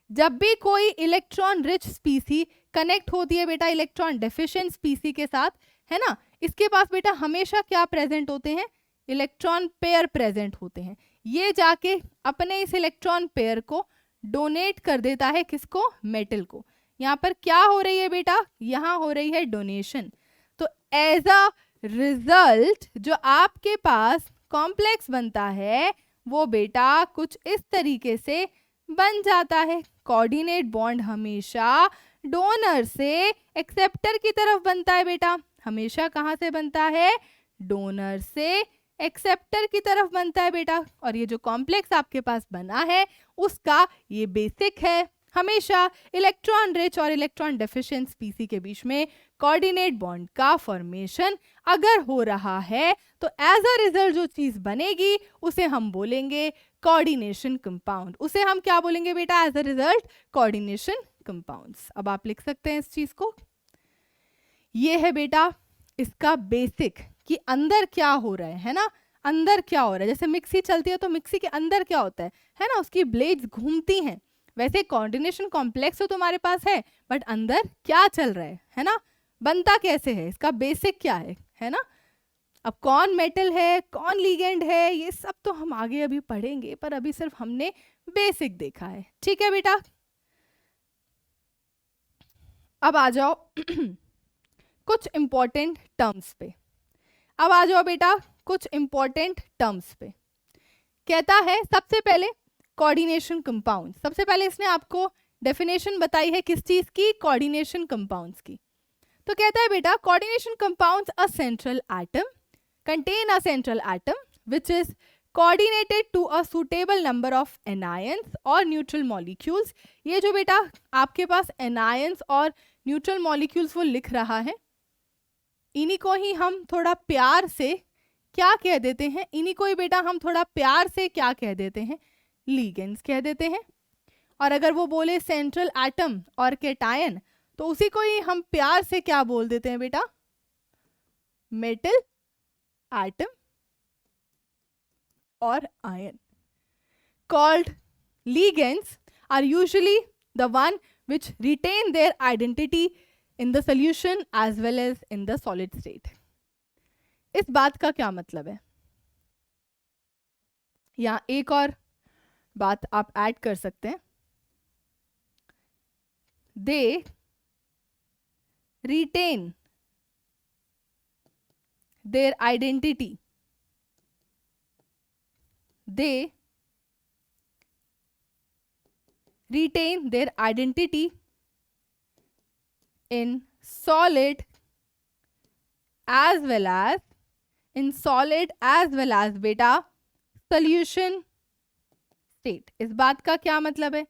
जब भी कोई इलेक्ट्रॉन रिच स्पीसी कनेक्ट होती है बेटा इलेक्ट्रॉन डेफिशिएंट स्पीसी के साथ, है ना, इसके पास बेटा हमेशा क्या प्रेजेंट होते हैं? इलेक्ट्रॉन पेयर प्रेजेंट होते हैं। ये जाके अपने इस इलेक्ट्रॉन पेयर को डोनेट कर देता है, किसको? मेटल को। यहाँ पर क्या हो रही है बेटा? यहाँ हो रही है डोनेशन। तो एज अ रिजल्ट जो आपके पास कॉम्प्लेक्स बनता है वो बेटा कुछ इस तरीके से बन जाता है। कोऑर्डिनेट बॉन्ड हमेशा डोनर से एक्सेप्टर की तरफ बनता है बेटा। हमेशा कहाँ से बनता है? डोनर से एक्सेप्टर की तरफ बनता है बेटा। और ये जो कॉम्प्लेक्स आपके पास बना है उसका ये बेसिक है। हमेशा इलेक्ट्रॉन रिच और इलेक्ट्रॉन डेफिशिएंट स्पीसी के बीच में कोऑर्डिनेट बॉन्ड का फॉर्मेशन अगर हो रहा है तो एज अ रिजल्ट जो चीज बनेगी उसे हम बोलेंगे कोऑर्डिनेशन कंपाउंड। उसे हम क्या बोलेंगे बेटा? As a result coordination compounds. अब आप लिख सकते हैं इस चीज को। ये है बेटा इसका बेसिक कि अंदर क्या हो रहा है ना। अंदर क्या हो रहा है? जैसे मिक्सी चलती है तो मिक्सी के अंदर क्या होता है ना, उसकी ब्लेड्स घूमती हैं। वैसे कोऑर्डिनेशन कॉम्प्लेक्स तो तुम्हारे पास है, बट अंदर क्या चल रहा है ना, बनता कैसे है, इसका बेसिक क्या है ना। अब कौन मेटल है, कौन लिगेंड है, ये सब तो हम आगे अभी पढ़ेंगे, पर अभी सिर्फ हमने बेसिक देखा है। ठीक है बेटा, अब आ जाओ कुछ इंपॉर्टेंट टर्म्स पे। अब आ जाओ बेटा कुछ इंपॉर्टेंट टर्म्स पे। कहता है सबसे पहले कोऑर्डिनेशन कंपाउंड। सबसे पहले इसने आपको डेफिनेशन बताई है किस चीज की, कोऑर्डिनेशन कंपाउंड्स की। तो कहता है बेटा coordination compounds a central atom contain a central atom which is coordinated to a suitable number of anions or neutral molecules। ये जो बेटा आपके पास anions और neutral molecules वो लिख रहा है, इन्हीं को ही हम थोड़ा प्यार से क्या कह देते हैं, इन्हीं को ही बेटा हम थोड़ा प्यार से क्या कह देते हैं, ligands कह देते हैं। और अगर वो बोले सेंट्रल एटम और केटायन, तो उसी को ही हम प्यार से क्या बोल देते हैं बेटा, मेटल एटम और ion. called ligands are usually the one which retain their identity in the solution as well as in the solid state। इस बात का क्या मतलब है, यहाँ एक और बात आप ऐड कर सकते हैं, they retain their identity, they retain their identity in solid as well as बेटा solution state। इस बात का क्या मतलब है,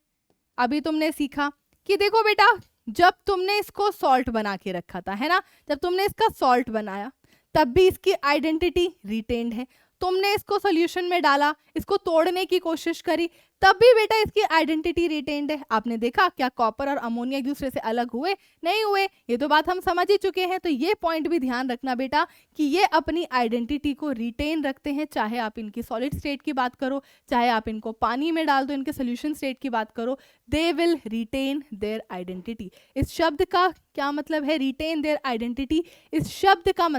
अभी तुमने सीखा कि देखो बेटा जब तुमने इसको सॉल्ट बना के रखा था, है ना, जब तुमने इसका सॉल्ट बनाया तब भी इसकी आइडेंटिटी रिटेन्ड है। तुमने इसको सॉल्यूशन में डाला, इसको तोड़ने की कोशिश करी, तब भी बेटा इसकी आइडेंटिटी रिटेन्ड है। आपने देखा क्या कॉपर और अमोनिया एक दूसरे से अलग हुए, नहीं हुए, ये तो बात हम समझ ही चुके हैं। तो ये पॉइंट भी ध्यान रखना बेटा कि ये अपनी आइडेंटिटी को रिटेन रखते हैं, चाहे आप इनकी सॉलिड स्टेट की बात करो, चाहे आप इनको पानी में डाल दो, इनके सोल्यूशन स्टेट की बात करो, they will retain their identity. इस शब्द का क्या मतलब है, रिटेन देयर आइडेंटिटी। इस शब्द का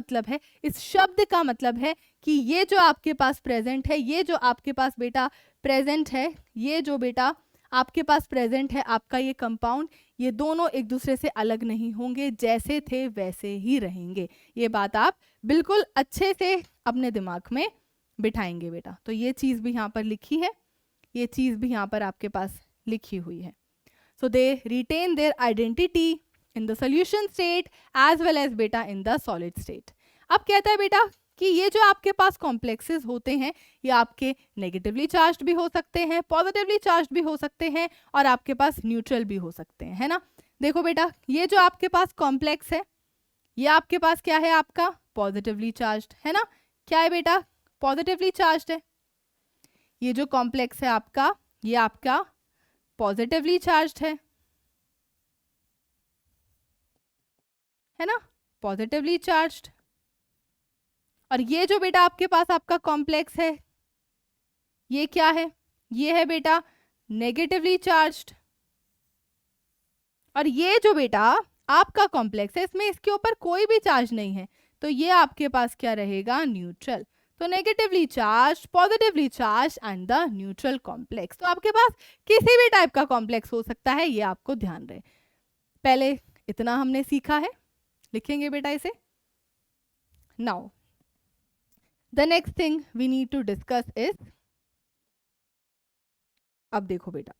मतलब है कि ये जो आपके पास प्रेजेंट है, ये जो आपके पास बेटा प्रेजेंट है, ये जो बेटा आपके पास प्रेजेंट है आपका ये कंपाउंड, ये दोनों एक दूसरे से अलग नहीं होंगे, जैसे थे वैसे ही रहेंगे। ये बात आप बिल्कुल अच्छे से अपने दिमाग में बिठाएंगे बेटा। तो ये चीज़ भी यहाँ पर लिखी है, ये चीज़ भी यहाँ पर आपके पास लिखी हुई है। So they written their identity in the solution state as well as बेटा इन द सॉलिड स्टेट। अब कहता है बेटा कि ये जो आपके पास कॉम्प्लेक्सेस होते हैं, ये आपके नेगेटिवली चार्ज्ड भी हो सकते हैं, पॉजिटिवली चार्ज्ड भी हो सकते हैं, और आपके पास न्यूट्रल भी हो सकते हैं, है ना। देखो बेटा ये जो आपके पास कॉम्प्लेक्स है, ये आपके पास क्या है, आपका पॉजिटिवली चार्ज्ड है ना। क्या है बेटा, पॉजिटिवली चार्ज्ड है। ये जो कॉम्प्लेक्स है आपका, ये आपका पॉजिटिवली चार्ज्ड है ना, पॉजिटिवली चार्ज्ड। और ये जो बेटा आपके पास आपका कॉम्प्लेक्स है, ये क्या है, ये है बेटा नेगेटिवली चार्ज्ड। और ये जो बेटा आपका कॉम्प्लेक्स है, इसमें इसके ऊपर कोई भी चार्ज नहीं है, तो ये आपके पास क्या रहेगा, न्यूट्रल। तो negatively charge, positively charge and the neutral complex. तो आपके पास किसी भी टाइप का कॉम्प्लेक्स हो सकता है, ये आपको ध्यान रहे। पहले इतना हमने सीखा है, लिखेंगे बेटा इसे। Now the next thing we need to discuss is, अब देखो बेटा,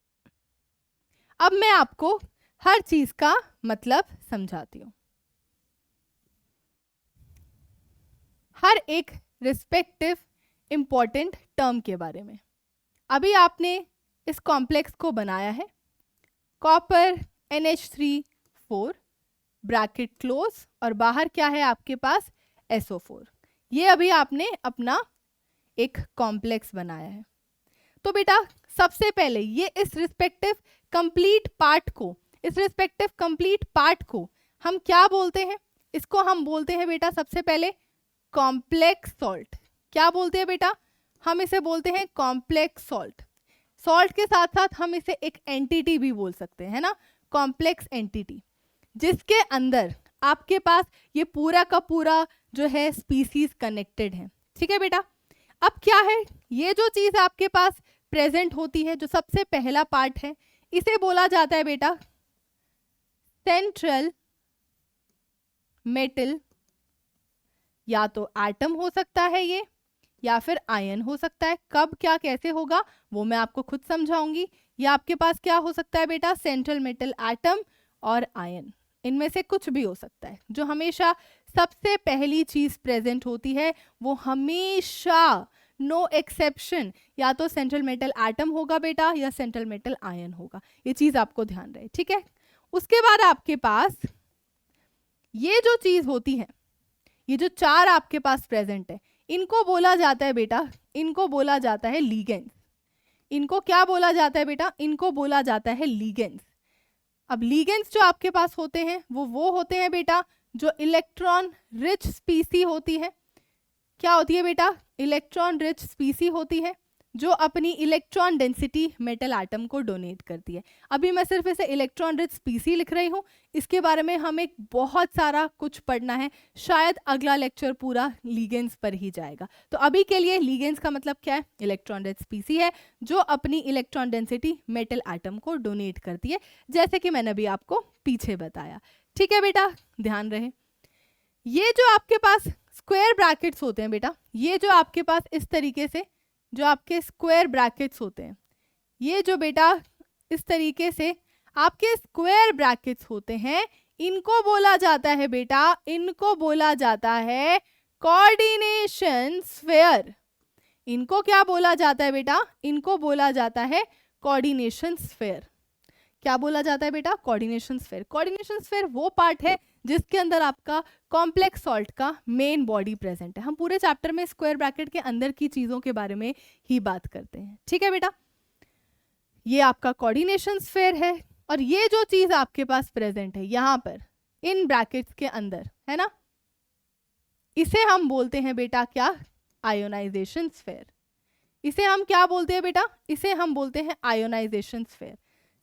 अब मैं आपको हर चीज का मतलब समझाती हूं, हर एक रिस्पेक्टिव इंपॉर्टेंट टर्म के बारे में। अभी आपने इस कॉम्प्लेक्स को बनाया है, कॉपर NH3 ब्रैकेट क्लोज, और बाहर क्या है आपके पास, SO4। ये अभी आपने अपना एक कॉम्प्लेक्स बनाया है। तो बेटा सबसे पहले ये इस रिस्पेक्टिव कंप्लीट पार्ट को हम क्या बोलते हैं, इसको हम बोलते हैं बेटा सबसे पहले कॉम्प्लेक्स सॉल्ट। क्या बोलते हैं बेटा, हम इसे बोलते हैं कॉम्प्लेक्स सॉल्ट। सॉल्ट के साथ साथ हम इसे एक एंटिटी भी बोल सकते हैं, है ना, कॉम्प्लेक्स एंटिटी, जिसके अंदर आपके पास ये पूरा का पूरा जो है स्पीसीज कनेक्टेड है। ठीक है बेटा, अब क्या है, ये जो चीज आपके पास प्रेजेंट होती है, जो सबसे पहला पार्ट है, इसे बोला जाता है बेटा सेंट्रल मेटल, या तो एटम हो सकता है ये, या फिर आयन हो सकता है। कब क्या कैसे होगा वो मैं आपको खुद समझाऊंगी। ये आपके पास क्या हो सकता है बेटा, सेंट्रल मेटल, एटम और आयन, इनमें से कुछ भी हो सकता है। जो हमेशा सबसे पहली चीज प्रेजेंट होती है वो हमेशा, नो एक्सेप्शन, या तो सेंट्रल मेटल एटम होगा बेटा, या सेंट्रल मेटल आयन होगा। ये चीज आपको ध्यान रहे, ठीक है। उसके बाद आपके पास ये जो चीज होती है, ये जो चार आपके पास प्रेजेंट है, इनको बोला जाता है बेटा, इनको बोला जाता है लीगेंड्स। इनको क्या बोला जाता है बेटा, इनको बोला जाता है लीगेंड्स। अब लीगेंड्स जो आपके पास होते हैं वो होते हैं बेटा जो इलेक्ट्रॉन रिच स्पीसी होती है। क्या होती है बेटा, इलेक्ट्रॉन रिच स्पीसी होती है, जो अपनी इलेक्ट्रॉन डेंसिटी मेटल एटम को डोनेट करती है। अभी मैं सिर्फ इसे इलेक्ट्रॉन रिच स्पीसी लिख रही हूँ, इसके बारे में हमें बहुत सारा कुछ पढ़ना है, शायद अगला लेक्चर पूरा लीगेंड्स पर ही जाएगा। तो अभी के लिए लीगेंड्स का मतलब क्या है, इलेक्ट्रॉन रिच स्पीसी है जो अपनी इलेक्ट्रॉन डेंसिटी मेटल एटम को डोनेट करती है, जैसे कि मैंने अभी आपको पीछे बताया। ठीक है बेटा, ध्यान रहे। ये जो आपके पास स्क्वायर ब्रैकेट्स होते हैं बेटा, ये जो आपके पास इस तरीके से जो आपके स्क्वायर ब्रैकेट्स होते हैं, ये जो बेटा इस तरीके से आपके स्क्वायर ब्रैकेट्स होते हैं, इनको बोला जाता है बेटा, इनको बोला जाता है कोऑर्डिनेशन स्फीयर। इनको क्या बोला जाता है बेटा, इनको बोला जाता है कोऑर्डिनेशन स्फीयर। क्या बोला जाता है बेटा, कोऑर्डिनेशन स्फीयर। कोऑर्डिनेशन स्फीयर वो पार्ट है जिसके अंदर आपका कॉम्प्लेक्स सॉल्ट का मेन बॉडी प्रेजेंट है। हम पूरे चैप्टर में स्क्वायर ब्रैकेट के अंदर की चीजों के बारे में ही बात करते हैं। ठीक है बेटा, ये आपका कोऑर्डिनेशन स्फीयर है, और ये जो चीज आपके पास प्रेजेंट है यहाँ पर इन ब्रैकेट्स के अंदर है ना, इसे हम बोलते हैं बेटा क्या, आयोनाइजेशन स्फीयर। इसे हम क्या बोलते हैं बेटा, इसे हम बोलते हैं आयोनाइजेशन स्फीयर।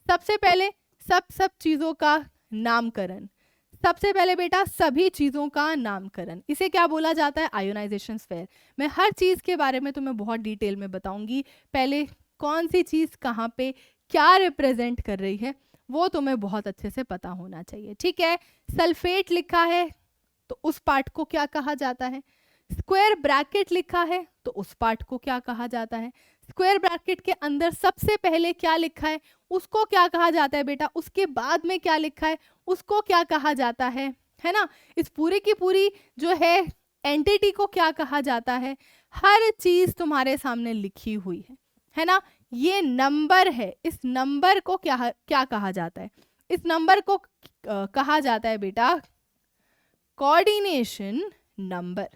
सबसे पहले सब चीजों का नामकरण, सबसे पहले बेटा सभी चीजों का नामकरण, इसे क्या बोला जाता है, आयोनाइजेशन स्फीयर। मैं हर चीज के बारे में तुम्हें बहुत डिटेल में बताऊंगी। पहले कौन सी चीज कहाँ पे क्या रिप्रेजेंट कर रही है वो तुम्हें बहुत अच्छे से पता होना चाहिए। ठीक है, सल्फेट लिखा है तो उस पार्ट को क्या कहा जाता है, स्क्वायर ब्रैकेट लिखा है तो उस पार्ट को क्या कहा जाता है, स्क्वायर ब्रैकेट के अंदर सबसे पहले क्या लिखा है उसको क्या कहा जाता है बेटा, उसके बाद में क्या लिखा है उसको क्या कहा जाता है ना। इस पूरी की पूरी जो है एंटिटी को क्या कहा जाता है, हर चीज तुम्हारे सामने लिखी हुई है ना। ये नंबर है, इस नंबर को क्या कहा जाता है, इस नंबर को कहा जाता है बेटा कोऑर्डिनेशन नंबर।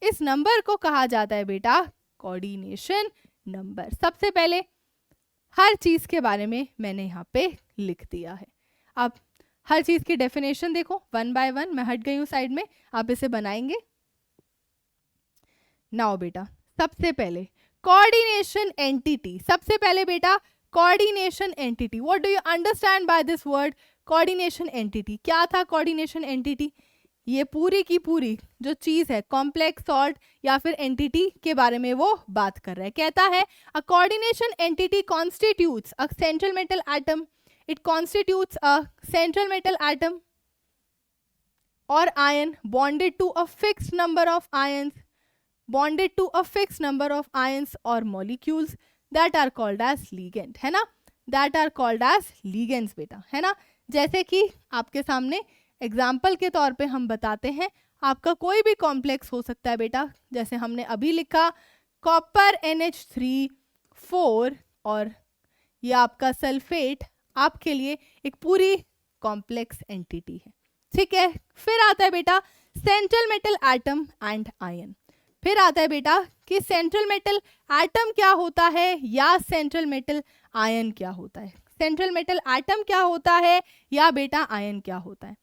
इस नंबर को कहा जाता है बेटा कोऑर्डिनेशन नंबर। सबसे पहले हर चीज के बारे में मैंने यहाँ पे लिख दिया है। अब हर चीज की डेफिनेशन देखो, वन बाय वन। मैं हट गई हूँ साइड में, आप इसे बनाएंगे। नाउ बेटा सबसे पहले कोऑर्डिनेशन एंटिटी, सबसे पहले बेटा coordination entity, what do you understand by this word coordination entity. क्या था कोऑर्डिनेशन एंटिटी, ये पूरी की पूरी जो चीज है कॉम्प्लेक्स सॉल्ट या फिर एंटिटी के बारे में वो बात कर रहा है। कहता है a coordination entity constitutes a central metal atom, it constitutes a central metal atom और ion bonded to a fixed number of ions, bonded to a fixed number of ions or molecules that are called as ligand, है ना, that are called as ligands बेटा, है ना। जैसे कि आपके सामने एग्जाम्पल के तौर पे हम बताते हैं, आपका कोई भी कॉम्प्लेक्स हो सकता है बेटा, जैसे हमने अभी लिखा कॉपर NH3 4 और ये आपका सल्फेट आपके लिए एक पूरी कॉम्प्लेक्स एंटिटी है। ठीक है, फिर आता है बेटा central metal atom and ion. फिर आता है बेटा कि सेंट्रल मेटल एटम क्या होता है या सेंट्रल मेटल आयन क्या होता है, सेंट्रल मेटल एटम क्या होता है या बेटा आयन क्या होता है।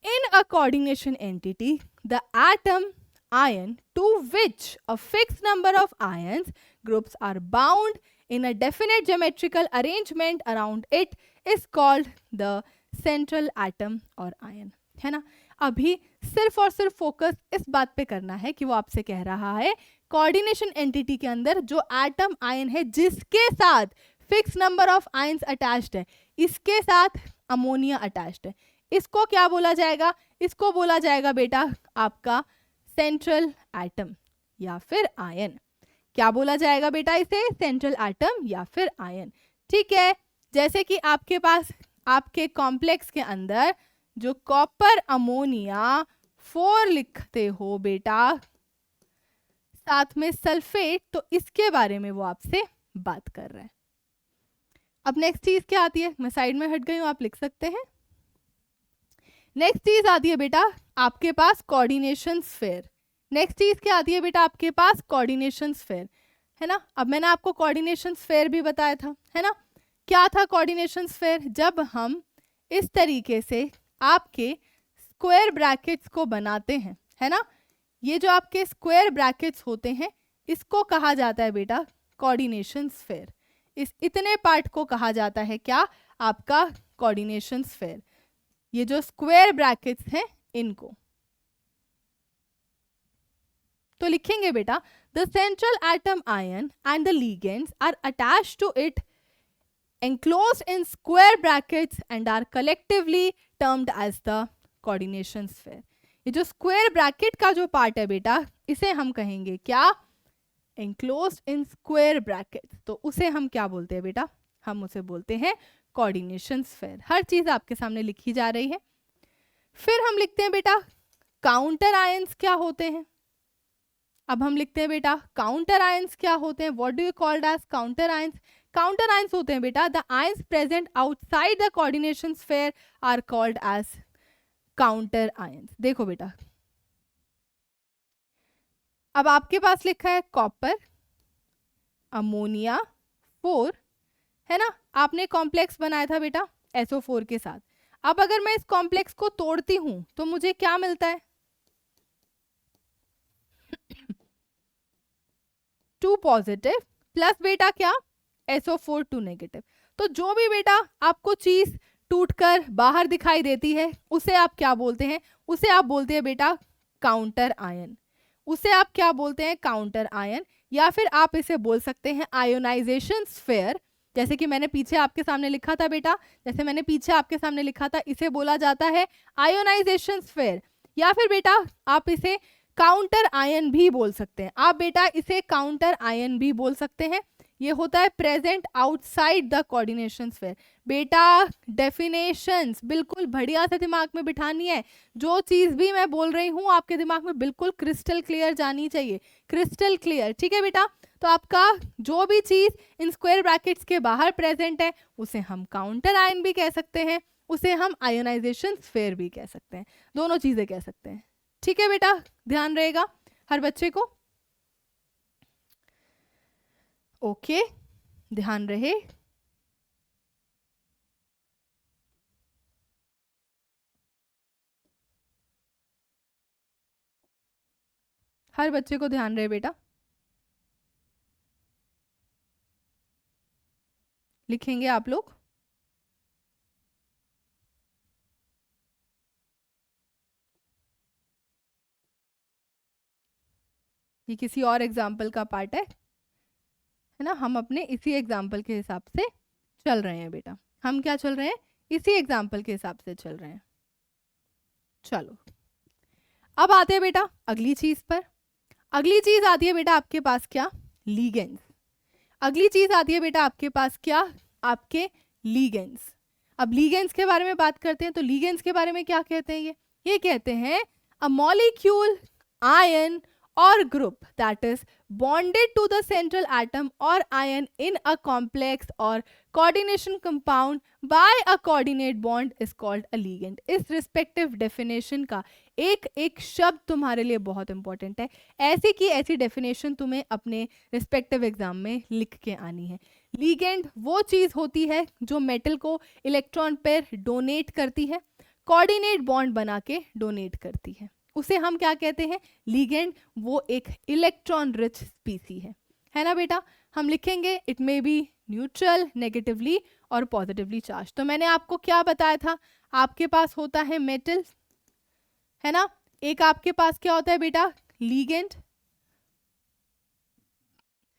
In a coordination entity the atom ion to which a fixed number of ions groups are bound in a definite geometrical arrangement around it is called the central atom or ion, है ना। अभी सिर्फ और सिर्फ focus इस बात पे करना है कि वो आपसे कह रहा है कोऑर्डिनेशन एंटिटी के अंदर जो एटम आयन है जिसके साथ fix number of ions attached है, इसके साथ अमोनिया अटैच्ड है, इसको क्या बोला जाएगा? इसको बोला जाएगा बेटा आपका सेंट्रल एटम या फिर आयन। क्या बोला जाएगा बेटा इसे? सेंट्रल एटम या फिर आयन। ठीक है, जैसे कि आपके पास आपके कॉम्प्लेक्स के अंदर जो कॉपर अमोनिया 4 लिखते हो बेटा साथ में सल्फेट, तो इसके बारे में वो आपसे बात कर रहा है। अब नेक्स्ट चीज क्या आती है? मैं साइड में हट गई हूं, आप लिख सकते हैं। नेक्स्ट चीज आती है बेटा आपके पास कोऑर्डिनेशन स्फीयर। नेक्स्ट चीज क्या आती है बेटा आपके पास? कोऑर्डिनेशन स्फीयर, है ना। अब मैंने आपको कोऑर्डिनेशन स्फीयर भी बताया था, है ना। क्या था कोऑर्डिनेशन स्फीयर? जब हम इस तरीके से आपके स्क्वायर ब्रैकेट्स को बनाते हैं, है ना, ये जो आपके स्क्वायर ब्रैकेट्स होते हैं इसको कहा जाता है बेटा कोऑर्डिनेशन स्फीयर। इस इतने पार्ट को कहा जाता है क्या? आपका कोऑर्डिनेशन स्फीयर। ये जो स्क्वायर ब्रैकेट्स हैं इनको तो लिखेंगे बेटा the central atom ion and the ligands are attached to it enclosed in square brackets and are collectively termed as the coordination sphere। ये जो स्क्वायर ब्रैकेट का जो पार्ट है बेटा इसे हम कहेंगे क्या? enclosed in square brackets। तो उसे हम क्या बोलते हैं बेटा? हम उसे बोलते हैं कोऑर्डिनेशन स्फीयर। हर चीज आपके सामने लिखी जा रही है। फिर हम लिखते हैं बेटा काउंटर आयंस क्या होते हैं। अब हम लिखते हैं बेटा काउंटर आयंस क्या होते हैं। What do you called as counter ions? Counter ions होते हैं बेटा the ions present outside the coordination sphere are called as counter ions. देखो बेटा अब आपके पास लिखा है कॉपर अमोनिया 4, है ना। आपने कॉम्प्लेक्स बनाया था बेटा SO4 के साथ। अब अगर मैं इस कॉम्प्लेक्स को तोड़ती हूं तो मुझे क्या मिलता है? 2 पॉजिटिव प्लस बेटा क्या? SO4 2 negative. तो जो भी बेटा आपको चीज टूटकर बाहर दिखाई देती है उसे आप क्या बोलते हैं? उसे आप बोलते हैं बेटा काउंटर आयन। उसे आप क्या बोलते हैं? Counter ion. या फिर आप इसे बोल सकते हैं आयोनाइजेशन स्फीयर। जैसे कि मैंने पीछे आपके सामने लिखा था बेटा, जैसे मैंने पीछे आपके सामने लिखा था, इसे बोला जाता है आयोनाइजेशन स्फीयर। या फिर बेटा आप इसे काउंटर आयन भी बोल सकते हैं। आप बेटा इसे काउंटर आयन भी बोल सकते हैं। ये होता है present outside the coordination sphere. बेटा डेफिनेशंस बिल्कुल बढ़िया से दिमाग में बिठानी है। जो चीज भी मैं बोल रही हूँ आपके दिमाग में बिल्कुल क्रिस्टल क्लियर जानी चाहिए, क्रिस्टल क्लियर। ठीक है बेटा, तो आपका जो भी चीज इन स्क्वायर ब्रैकेट्स के बाहर प्रेजेंट है उसे हम काउंटर आयन भी कह सकते हैं, उसे हम आयोनाइजेशन स्फीयर भी कह सकते हैं, दोनों चीजें कह सकते हैं। ठीक है बेटा, ध्यान रहेगा हर बच्चे को। ओके, ध्यान रहे। हर बच्चे को ध्यान रहे बेटा। लिखेंगे आप लोग। ये किसी और एग्जाम्पल का पार्ट है ना। हम अपने इसी एग्जाम्पल के हिसाब से चल रहे हैं बेटा। हम क्या चल रहे हैं? इसी एग्जाम्पल के हिसाब से चल रहे हैं। चलो अब आते हैं बेटा अगली चीज पर। अगली चीज आती है बेटा आपके पास क्या? लीगेंड्स। अगली चीज आती है बेटा आपके पास क्या? आपके लीगेंड्स। अब लीगेंड्स के बारे में बात करते हैं तो लीगेंड्स के बारे में क्या कहते हैं? ये कहते हैं a molecule, ion or group that is bonded to the central atom or ion in a complex or coordination compound by a coordinate bond is called a ligand। इस respective definition का एक एक शब्द तुम्हारे लिए बहुत इंपॉर्टेंट है। ऐसी की ऐसी डेफिनेशन तुम्हें अपने रिस्पेक्टिव एग्जाम में लिख के आनी है। लीगेंड वो चीज होती है जो मेटल को इलेक्ट्रॉन पेयर डोनेट करती है, कोऑर्डिनेट बॉन्ड बना के डोनेट करती है, उसे हम क्या कहते हैं? लीगेंड। वो एक इलेक्ट्रॉन रिच स्पीसी है ना बेटा। हम लिखेंगे it may be neutral, negatively और पॉजिटिवली चार्ज। तो मैंने आपको क्या बताया था? आपके पास होता है मेटल, है ना। एक आपके पास क्या होता है बेटा, लीगेंड।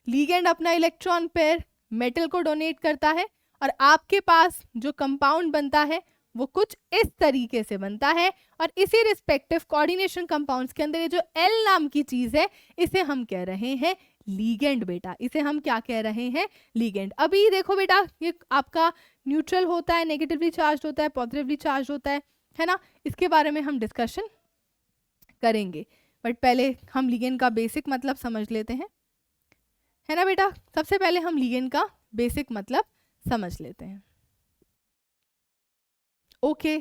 लीगेंड अपना इलेक्ट्रॉन पेयर मेटल को डोनेट करता है, और आपके पास जो कंपाउंड बनता है वो कुछ इस तरीके से बनता है। और इसी रिस्पेक्टिव कोऑर्डिनेशन कंपाउंड्स के अंदर ये जो एल नाम की चीज है इसे हम कह रहे हैं लीगेंड बेटा, इसे हम क्या कह रहे हैं, लीगेंड। अभी देखो बेटा, ये आपका न्यूट्रल होता है, नेगेटिवली चार्ज होता है, पॉजिटिवली चार्ज होता है ना। इसके बारे में हम डिस्कशन करेंगे, बट पहले हम लीगेंड का बेसिक मतलब समझ लेते हैं, है ना बेटा। सबसे पहले हम लीगेंड का बेसिक मतलब समझ लेते हैं। ओके,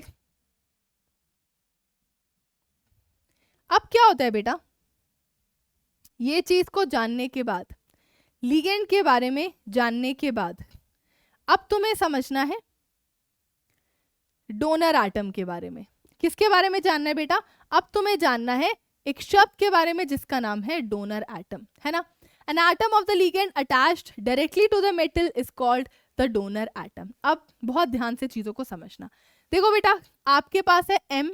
अब क्या होता है बेटा, ये चीज को जानने के बाद, लीगेंड के बारे में जानने के बाद, अब तुम्हें समझना है डोनर एटम के बारे में। किसके बारे में जानना है बेटा, अब तुम्हें जानना है एक शब्द के बारे में जिसका नाम है डोनर एटम, है ना। An atom of the ligand attached directly to the metal is called the donor atom. अब बहुत ध्यान से चीजों को समझना। देखो बेटा, आपके पास है M,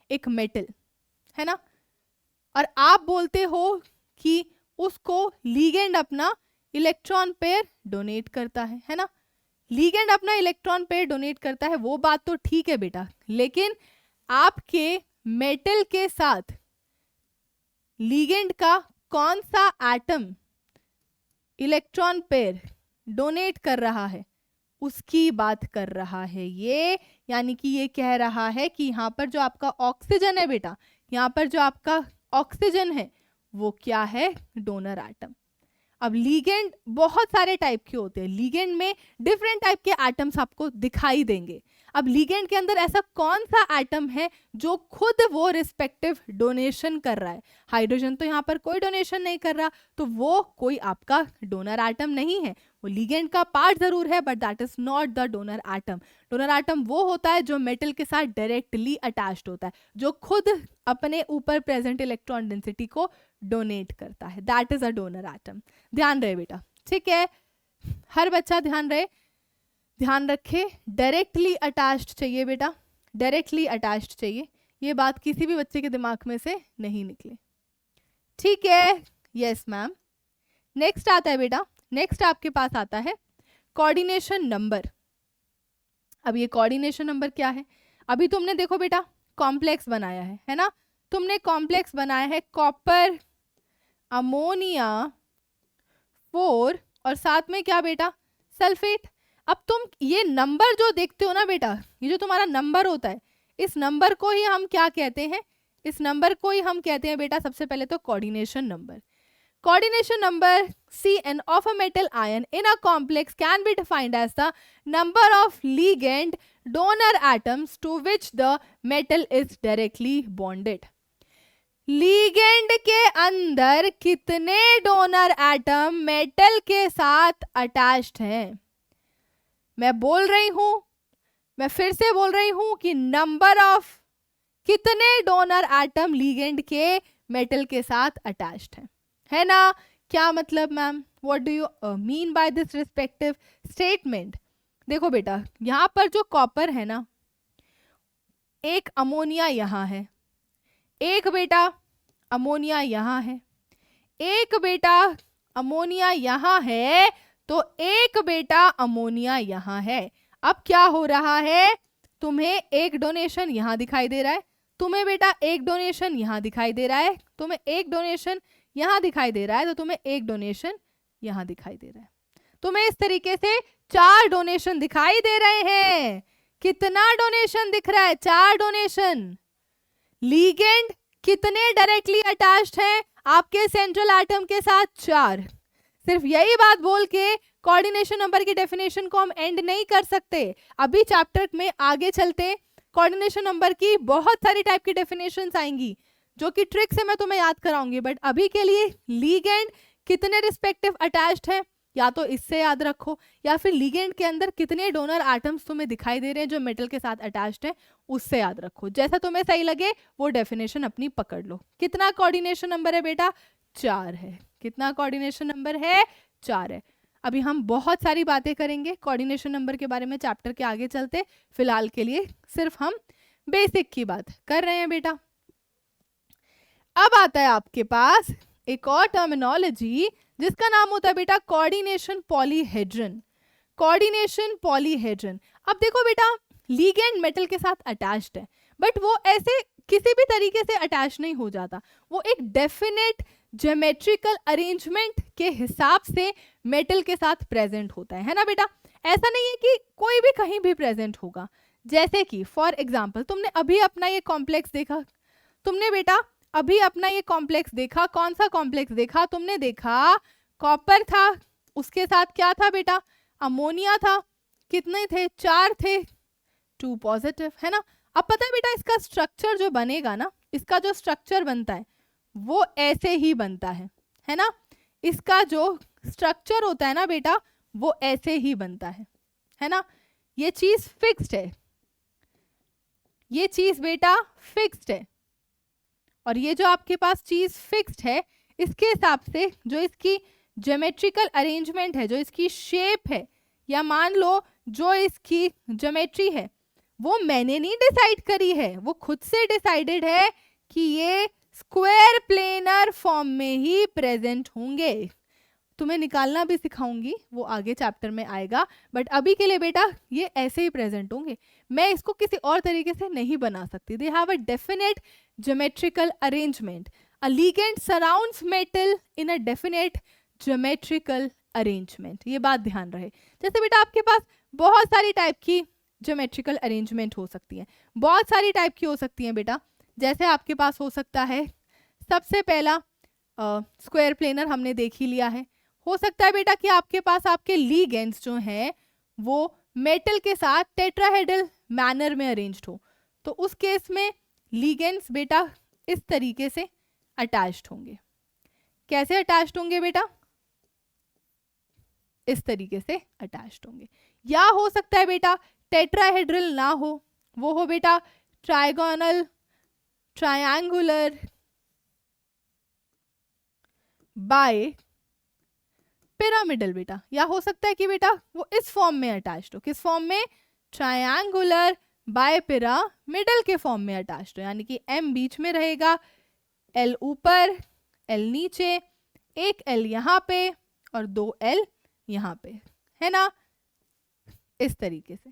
एक मेटल, है ना, और आप बोलते हो कि उसको लीगेंड अपना इलेक्ट्रॉन पेयर डोनेट करता है ना। लीगेंड अपना इलेक्ट्रॉन पेयर डोनेट करता है, वो बात तो ठीक है बेटा, लेकिन आपके मेटल के साथ लीगेंड का कौन सा एटम इलेक्ट्रॉन पेयर डोनेट कर रहा है उसकी बात कर रहा है ये। यानी कि ये कह रहा है कि यहाँ पर जो आपका ऑक्सीजन है बेटा, यहाँ पर जो आपका ऑक्सीजन है वो क्या है, डोनर एटम। अब लीगेंड बहुत सारे टाइप के होते हैं, लीगेंड में डिफरेंट टाइप के एटम्स आपको दिखाई देंगे। अब लीगेंड के अंदर ऐसा कौन सा एटम है जो खुद वो रिस्पेक्टिव डोनेशन कर रहा है। हाइड्रोजन तो यहाँ पर कोई डोनेशन नहीं कर रहा, तो वो कोई आपका डोनर एटम नहीं है। वो लीगेंड का पार्ट जरूर है, but that is not the donor atom. Donor atom वो होता है जो मेटल के साथ डायरेक्टली अटैच्ड होता है, जो खुद अपने ऊपर प्रेजेंट इलेक्ट्रॉन डेंसिटी को डोनेट करता है, that is a donor atom. ध्यान रहे बेटा, ठीक है, हर बच्चा ध्यान रहे, ध्यान रखे, डायरेक्टली अटैच्ड चाहिए बेटा, डायरेक्टली अटैच्ड चाहिए, ये बात किसी भी बच्चे के दिमाग में से नहीं निकले, ठीक है। Yes ma'am. नेक्स्ट आता है बेटा, नेक्स्ट आपके पास आता है कोऑर्डिनेशन नंबर। अब ये कोऑर्डिनेशन नंबर क्या है, अभी तुमने देखो बेटा कॉम्प्लेक्स बनाया है ना, तुमने कॉम्प्लेक्स बनाया है कॉपर अमोनिया 4 और साथ में क्या बेटा, सल्फेट। अब तुम ये नंबर जो देखते हो ना बेटा, ये जो तुम्हारा नंबर होता है, इस नंबर को ही हम क्या कहते हैं, इस नंबर को ही हम कहते हैं बेटा सबसे पहले तो coordination number. Coordination number Cn of a metal ion in a complex can be defined as the number of ligand donor atoms to which the metal is directly bonded. Ligand के अंदर कितने डोनर एटम मेटल के साथ attached हैं। मैं बोल रही हूं, मैं फिर से बोल रही हूं कि नंबर ऑफ कितने डोनर एटम लीगेंड के मेटल के साथ अटैच्ड हैं, है ना। क्या मतलब ma'am, what do you mean by this respective statement. देखो बेटा, यहां पर जो कॉपर है ना, एक अमोनिया यहां है, एक बेटा अमोनिया यहां है, एक बेटा अमोनिया यहां है, तो एक बेटा अमोनिया यहां है। अब क्या हो रहा है, तुम्हें एक डोनेशन यहां दिखाई दे रहा है, तुम्हें बेटा एक डोनेशन यहां दिखाई दे रहा है, तुम्हें एक डोनेशन यहां दिखाई दे रहा है, तो तुम्हें एक डोनेशन यहां दिखाई दे रहा है, तुम्हें इस तरीके से 4 डोनेशन दिखाई दे रहे हैं। कितना डोनेशन दिख रहा है, 4 डोनेशन। लीगेंड कितने डायरेक्टली अटैच्ड हैं आपके सेंट्रल एटम के साथ, 4। सिर्फ यही बात बोल के कोऑर्डिनेशन नंबर की डेफिनेशन को हम एंड नहीं कर सकते। अभी चैप्टर में आगे चलते कोऑर्डिनेशन नंबर की बहुत सारी टाइप की डेफिनेशंस आएंगी जो कि ट्रिक से मैं तुम्हें याद कराऊंगी, बट अभी के लिए लीगेंड कितने रिस्पेक्टिव अटैच्ड है या तो इससे याद रखो, या फिर लीगेंड के अंदर कितने डोनर एटम्स तुम्हें दिखाई दे रहे हैं जो मेटल के साथ अटैच्ड है, उससे याद रखो। जैसा तुम्हें सही लगे वो डेफिनेशन अपनी पकड़ लो। कितना कोऑर्डिनेशन नंबर है बेटा, 4 है। कितना कोऑर्डिनेशन नंबर है, 4 है। अभी हम बहुत सारी बातें करेंगे कोऑर्डिनेशन नंबर के बारे में चैप्टर के आगे चलते, फिलहाल के लिए सिर्फ हम बेसिक की बात कर रहे हैं बेटा। अब आता है आपके पास एक और टर्मिनोलॉजी जिसका नाम होता है बेटा कोऑर्डिनेशन पॉलीहेड्रन। Coordination polyhedron. अब देखो बेटा, लिगेंड मेटल के साथ अटैच्ड है, बट वो ऐसे किसी भी तरीके से अटैच नहीं हो जाता, वो एक डेफिनेट ज्योमेट्रिकल अरेंजमेंट के हिसाब से मेटल के साथ प्रेजेंट होता है ना बेटा। ऐसा नहीं है कि कोई भी कहीं भी प्रेजेंट होगा। जैसे कि फॉर एग्जाम्पल तुमने अभी अपना ये कॉम्प्लेक्स देखा, तुमने बेटा अभी अपना ये कॉम्प्लेक्स देखा, कौन सा कॉम्प्लेक्स देखा तुमने? देखा कॉपर था, उसके साथ क्या था बेटा? अमोनिया था। कितने थे? 4 थे, 2 पॉजिटिव, है ना। अब पता है बेटा इसका स्ट्रक्चर जो बनेगा ना, इसका जो स्ट्रक्चर बनता है वो ऐसे ही बनता है ना। इसका जो स्ट्रक्चर होता है ना बेटा वो ऐसे ही बनता है ना। ये चीज फिक्स्ड है, ये चीज बेटा फिक्स्ड है, और ये जो आपके पास चीज फिक्स्ड है इसके हिसाब से जो इसकी ज्योमेट्रिकल अरेंजमेंट है, जो इसकी शेप है, या मान लो जो इसकी ज्योमेट्री है, वो मैंने नहीं डिसाइड करी है, वो खुद से डिसाइडेड है कि ये स्क्वायर प्लेनर फॉर्म में ही प्रेजेंट होंगे। तुम्हें निकालना भी सिखाऊंगी, वो आगे चैप्टर में आएगा, बट अभी के लिए बेटा ये ऐसे ही प्रेजेंट होंगे। मैं इसको किसी और तरीके से नहीं बना सकती। They have a definite geometrical arrangement. A ligand surrounds metal in a definite geometrical arrangement. ये बात ध्यान रहे। जैसे बेटा आपके पास बहुत सारी टाइप की ज्योमेट्रिकल अरेंजमेंट हो सकती है, बहुत सारी टाइप की हो सकती है बेटा। जैसे आपके पास हो सकता है, सबसे पहला स्क्वायर प्लेनर हमने देख ही लिया है। हो सकता है बेटा कि आपके पास आपके लिगेंड्स जो हैं वो मेटल के साथ टेट्राहेड्रल मैनर में अरेंज्ड हो, तो उस केस में लिगेंड्स बेटा इस तरीके से अटैच्ड होंगे। कैसे अटैच्ड होंगे बेटा? इस तरीके से अटैच्ड होंगे। या हो सकता है बेटा टेट्राहेड्रल ना हो, वो हो बेटा ट्राइगोनल, ट्रायंगुलर, बाय पिरामिडल बेटा। या हो सकता है कि बेटा वो इस फॉर्म में अटैच्ड हो। किस फॉर्म में? ट्रायंगुलर बाय पिरामिडल के फॉर्म में अटैच्ड हो, यानी कि एम बीच में रहेगा, एल ऊपर, एल नीचे, एक एल यहाँ पे और 2 एल यहाँ पे, है ना। इस तरीके से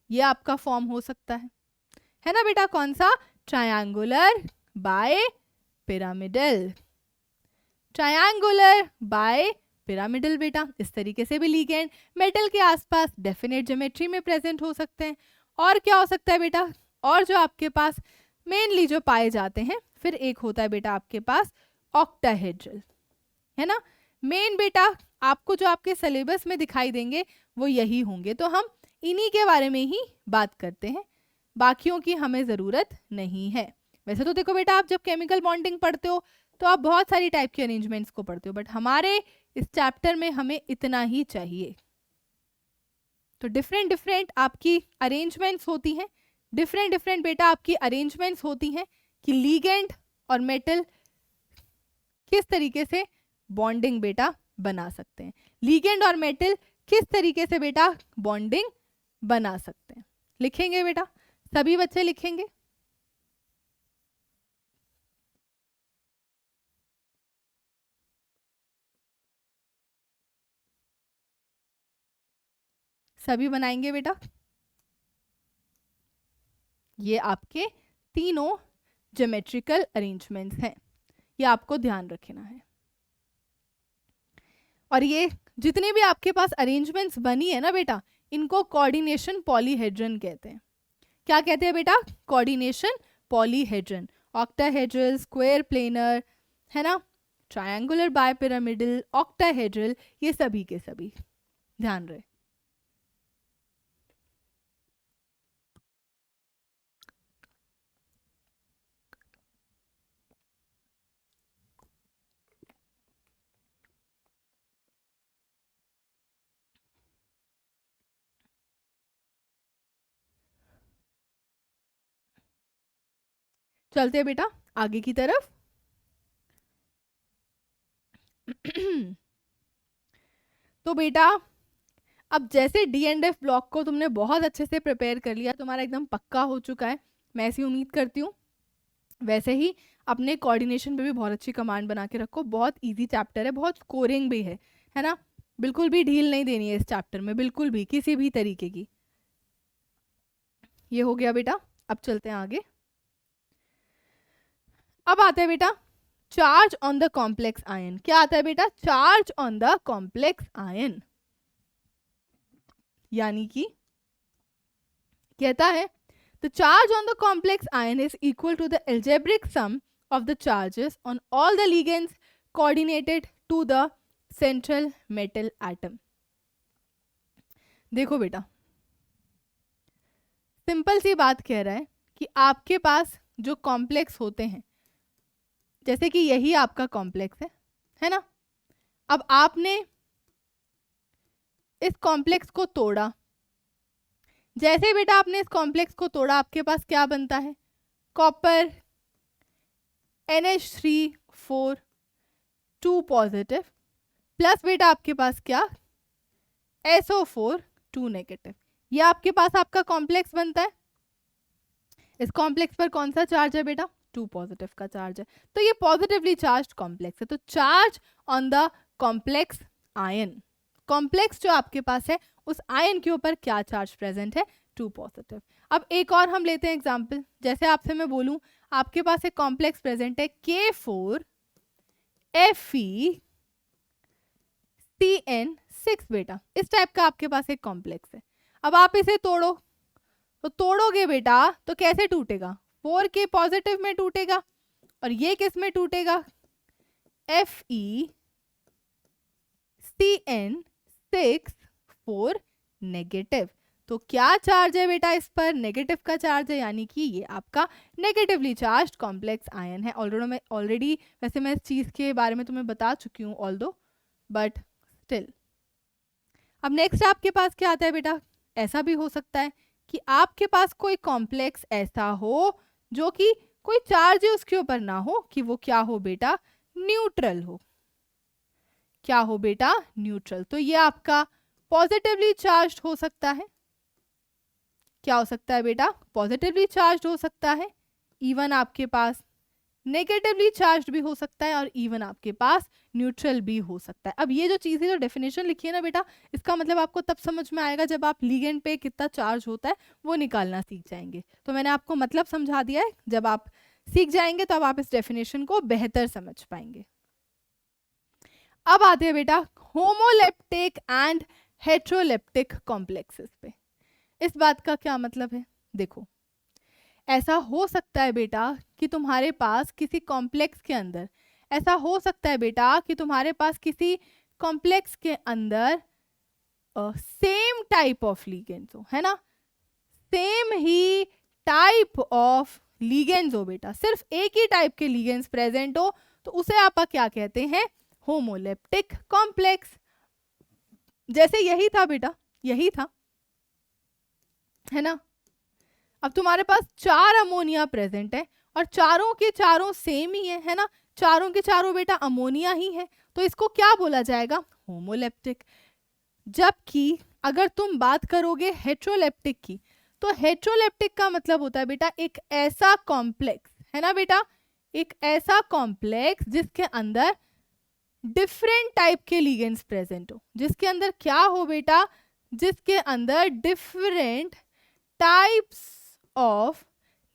ये आपका फॉर्म हो सकता है ना बेटा। कौन सा? Triangular bipyramidal, triangular bipyramidal बेटा। इस तरीके से भी लिगेंड मेटल के आसपास डेफिनेट ज्योमेट्री में प्रेजेंट हो सकते हैं। और क्या हो सकता है बेटा? और जो आपके पास मेनली जो पाए जाते हैं, फिर एक होता है बेटा आपके पास ऑक्टाहेड्रल, है ना। मेन बेटा आपको जो आपके सिलेबस में दिखाई देंगे वो यही होंगे, तो हम इन्हीं के बारे में ही बात करते हैं, बाकियों की हमें ज़रूरत नहीं है। वैसे तो देखो बेटा, आप जब केमिकल बॉन्डिंग पढ़ते हो तो आप बहुत सारी टाइप के अरेंजमेंट्स को पढ़ते हो, बट हमारे इस चैप्टर में हमें इतना ही चाहिए। तो डिफरेंट डिफरेंट आपकी अरेंजमेंट्स होती हैं, डिफरेंट डिफरेंट बेटा आपकी अरेंजमेंट्स होती हैं कि लीगेंड और मेटल किस तरीके से बॉन्डिंग बेटा बना सकते हैं, लीगेंड और मेटल किस तरीके से बेटा बॉन्डिंग बना सकते हैं। लिखेंगे बेटा, सभी बच्चे लिखेंगे। सभी बनाएंगे बेटा। ये आपके तीनों ज्योमेट्रिकल अरेंजमेंट्स हैं, ये आपको ध्यान रखना है। और ये जितने भी आपके पास अरेंजमेंट्स बनी है ना बेटा, इनको कोऑर्डिनेशन पॉलीहेड्रन कहते हैं। क्या कहते हैं बेटा? Coordination polyhedron. Octahedral, square planar, है ना, ट्रायंगुलर बायपिरामिडल, ऑक्टाहेड्रल, ये सभी के सभी ध्यान रहे। चलते हैं बेटा आगे की तरफ। तो बेटा अब जैसे डी एंड एफ ब्लॉक को तुमने बहुत अच्छे से प्रिपेयर कर लिया, तुम्हारा एकदम पक्का हो चुका है, मैं ऐसी उम्मीद करती हूँ। वैसे ही अपने कोऑर्डिनेशन पे भी बहुत अच्छी कमांड बना के रखो, बहुत इजी चैप्टर है, बहुत स्कोरिंग भी है ना, बिल्कुल भी ढील नहीं देनी है इस चैप्टर में, बिल्कुल भी किसी भी तरीके की। ये हो गया बेटा। अब चलते हैं आगे। अब आता है बेटा charge on the complex ion. क्या आता है बेटा? Charge on the complex ion. यानी कि कहता है the charge on the complex ion is equal to the algebraic sum of the charges on all the ligands coordinated to the central metal atom. देखो बेटा, सिंपल सी बात कह रहा है कि आपके पास जो कॉम्प्लेक्स होते हैं, जैसे कि यही आपका कॉम्प्लेक्स है ना। अब आपने इस कॉम्प्लेक्स को तोड़ा, जैसे बेटा आपने इस कॉम्प्लेक्स को तोड़ा, आपके पास क्या बनता है? कॉपर NH3 2 पॉजिटिव प्लस बेटा आपके पास क्या? SO4 2 negative. ये आपके पास आपका कॉम्प्लेक्स बनता है। इस कॉम्प्लेक्स पर कौन सा चार्ज है बेटा? 2 पॉजिटिव का चार्ज है, तो ये पॉजिटिवली चार्ज कॉम्प्लेक्स है। तो charge on the complex ion, complex जो आपके पास है उस आयन के ऊपर क्या चार्ज प्रेजेंट है? 2 पॉजिटिव। अब एक और हम लेते हैं एग्जांपल। जैसे आपसे मैं बोलूं आपके पास एक कॉम्प्लेक्स प्रेजेंट है K4 FeCN6 बेटा, इस टाइप का आपके पास एक कॉम्प्लेक्स है। अब आप इसे तोड़ो, तो तोड़ोगे बेटा तो कैसे टूटेगा? 4 के पॉजिटिव में टूटेगा, और ये किस में टूटेगा? FeCN6 4 negative. तो क्या चार्ज है बेटा इस पर? नेगेटिव का चार्ज है, यानी कि ये आपका नेगेटिवली चार्ज कॉम्प्लेक्स आयन है। ऑलरेडी वैसे मैं इस चीज के बारे में तुम्हें बता चुकी हूँ, ऑल्दो बट स्टिल। अब नेक्स्ट आपके पास क्या आता है बेटा? ऐसा भी हो सकता है कि आपके पास कोई कॉम्प्लेक्स ऐसा हो जो कि कोई चार्ज उसके ऊपर ना हो, कि वो क्या हो बेटा? न्यूट्रल हो। क्या हो बेटा? न्यूट्रल। तो ये आपका पॉजिटिवली चार्ज हो सकता है। क्या हो सकता है बेटा? पॉजिटिवली चार्ज हो सकता है। इवन आपके पास नेगेटिवली चार्ज भी हो सकता है, और इवन आपके पास न्यूट्रल भी हो सकता है। अब ये जो चीज़ है, जो डेफिनेशन लिखी है ना बेटा, इसका मतलब आपको तब समझ में आएगा जब आप लिगेंड पे कितना चार्ज होता है वो निकालना सीख जाएंगे। तो मैंने आपको मतलब समझा दिया है, जब आप सीख जाएंगे तो अब आप इस डेफिनेशन को बेहतर समझ पाएंगे। अब आते हैं बेटा होमोलेप्टिक एंड हेट्रोलेप्टिक कॉम्प्लेक्सेस पे। इस बात का क्या मतलब है? देखो, ऐसा हो सकता है बेटा कि तुम्हारे पास किसी कॉम्प्लेक्स के अंदर, ऐसा हो सकता है बेटा कि तुम्हारे पास किसी कॉम्प्लेक्स के अंदर सेम टाइप ऑफ लिगेंड्स हो, है ना, same he type of ligands हो बेटा, सिर्फ एक ही टाइप के लिगेंड्स प्रेजेंट हो, तो उसे आप क्या कहते हैं? Homoleptic complex. जैसे यही था बेटा, यही था, है ना। अब तुम्हारे पास 4 अमोनिया प्रेजेंट है और चारों के चारों सेम ही है ना, चारों के चारों बेटा अमोनिया ही है, तो इसको क्या बोला जाएगा? होमोलेप्टिक। जबकि अगर तुम बात करोगे हेट्रोलेप्टिक की, तो हेट्रोलेप्टिक का मतलब होता है बेटा एक ऐसा कॉम्प्लेक्स, है ना बेटा, एक ऐसा कॉम्प्लेक्स जिसके अंदर डिफरेंट टाइप के लिगेंड्स प्रेजेंट हो, जिसके अंदर क्या हो बेटा? जिसके अंदर different types of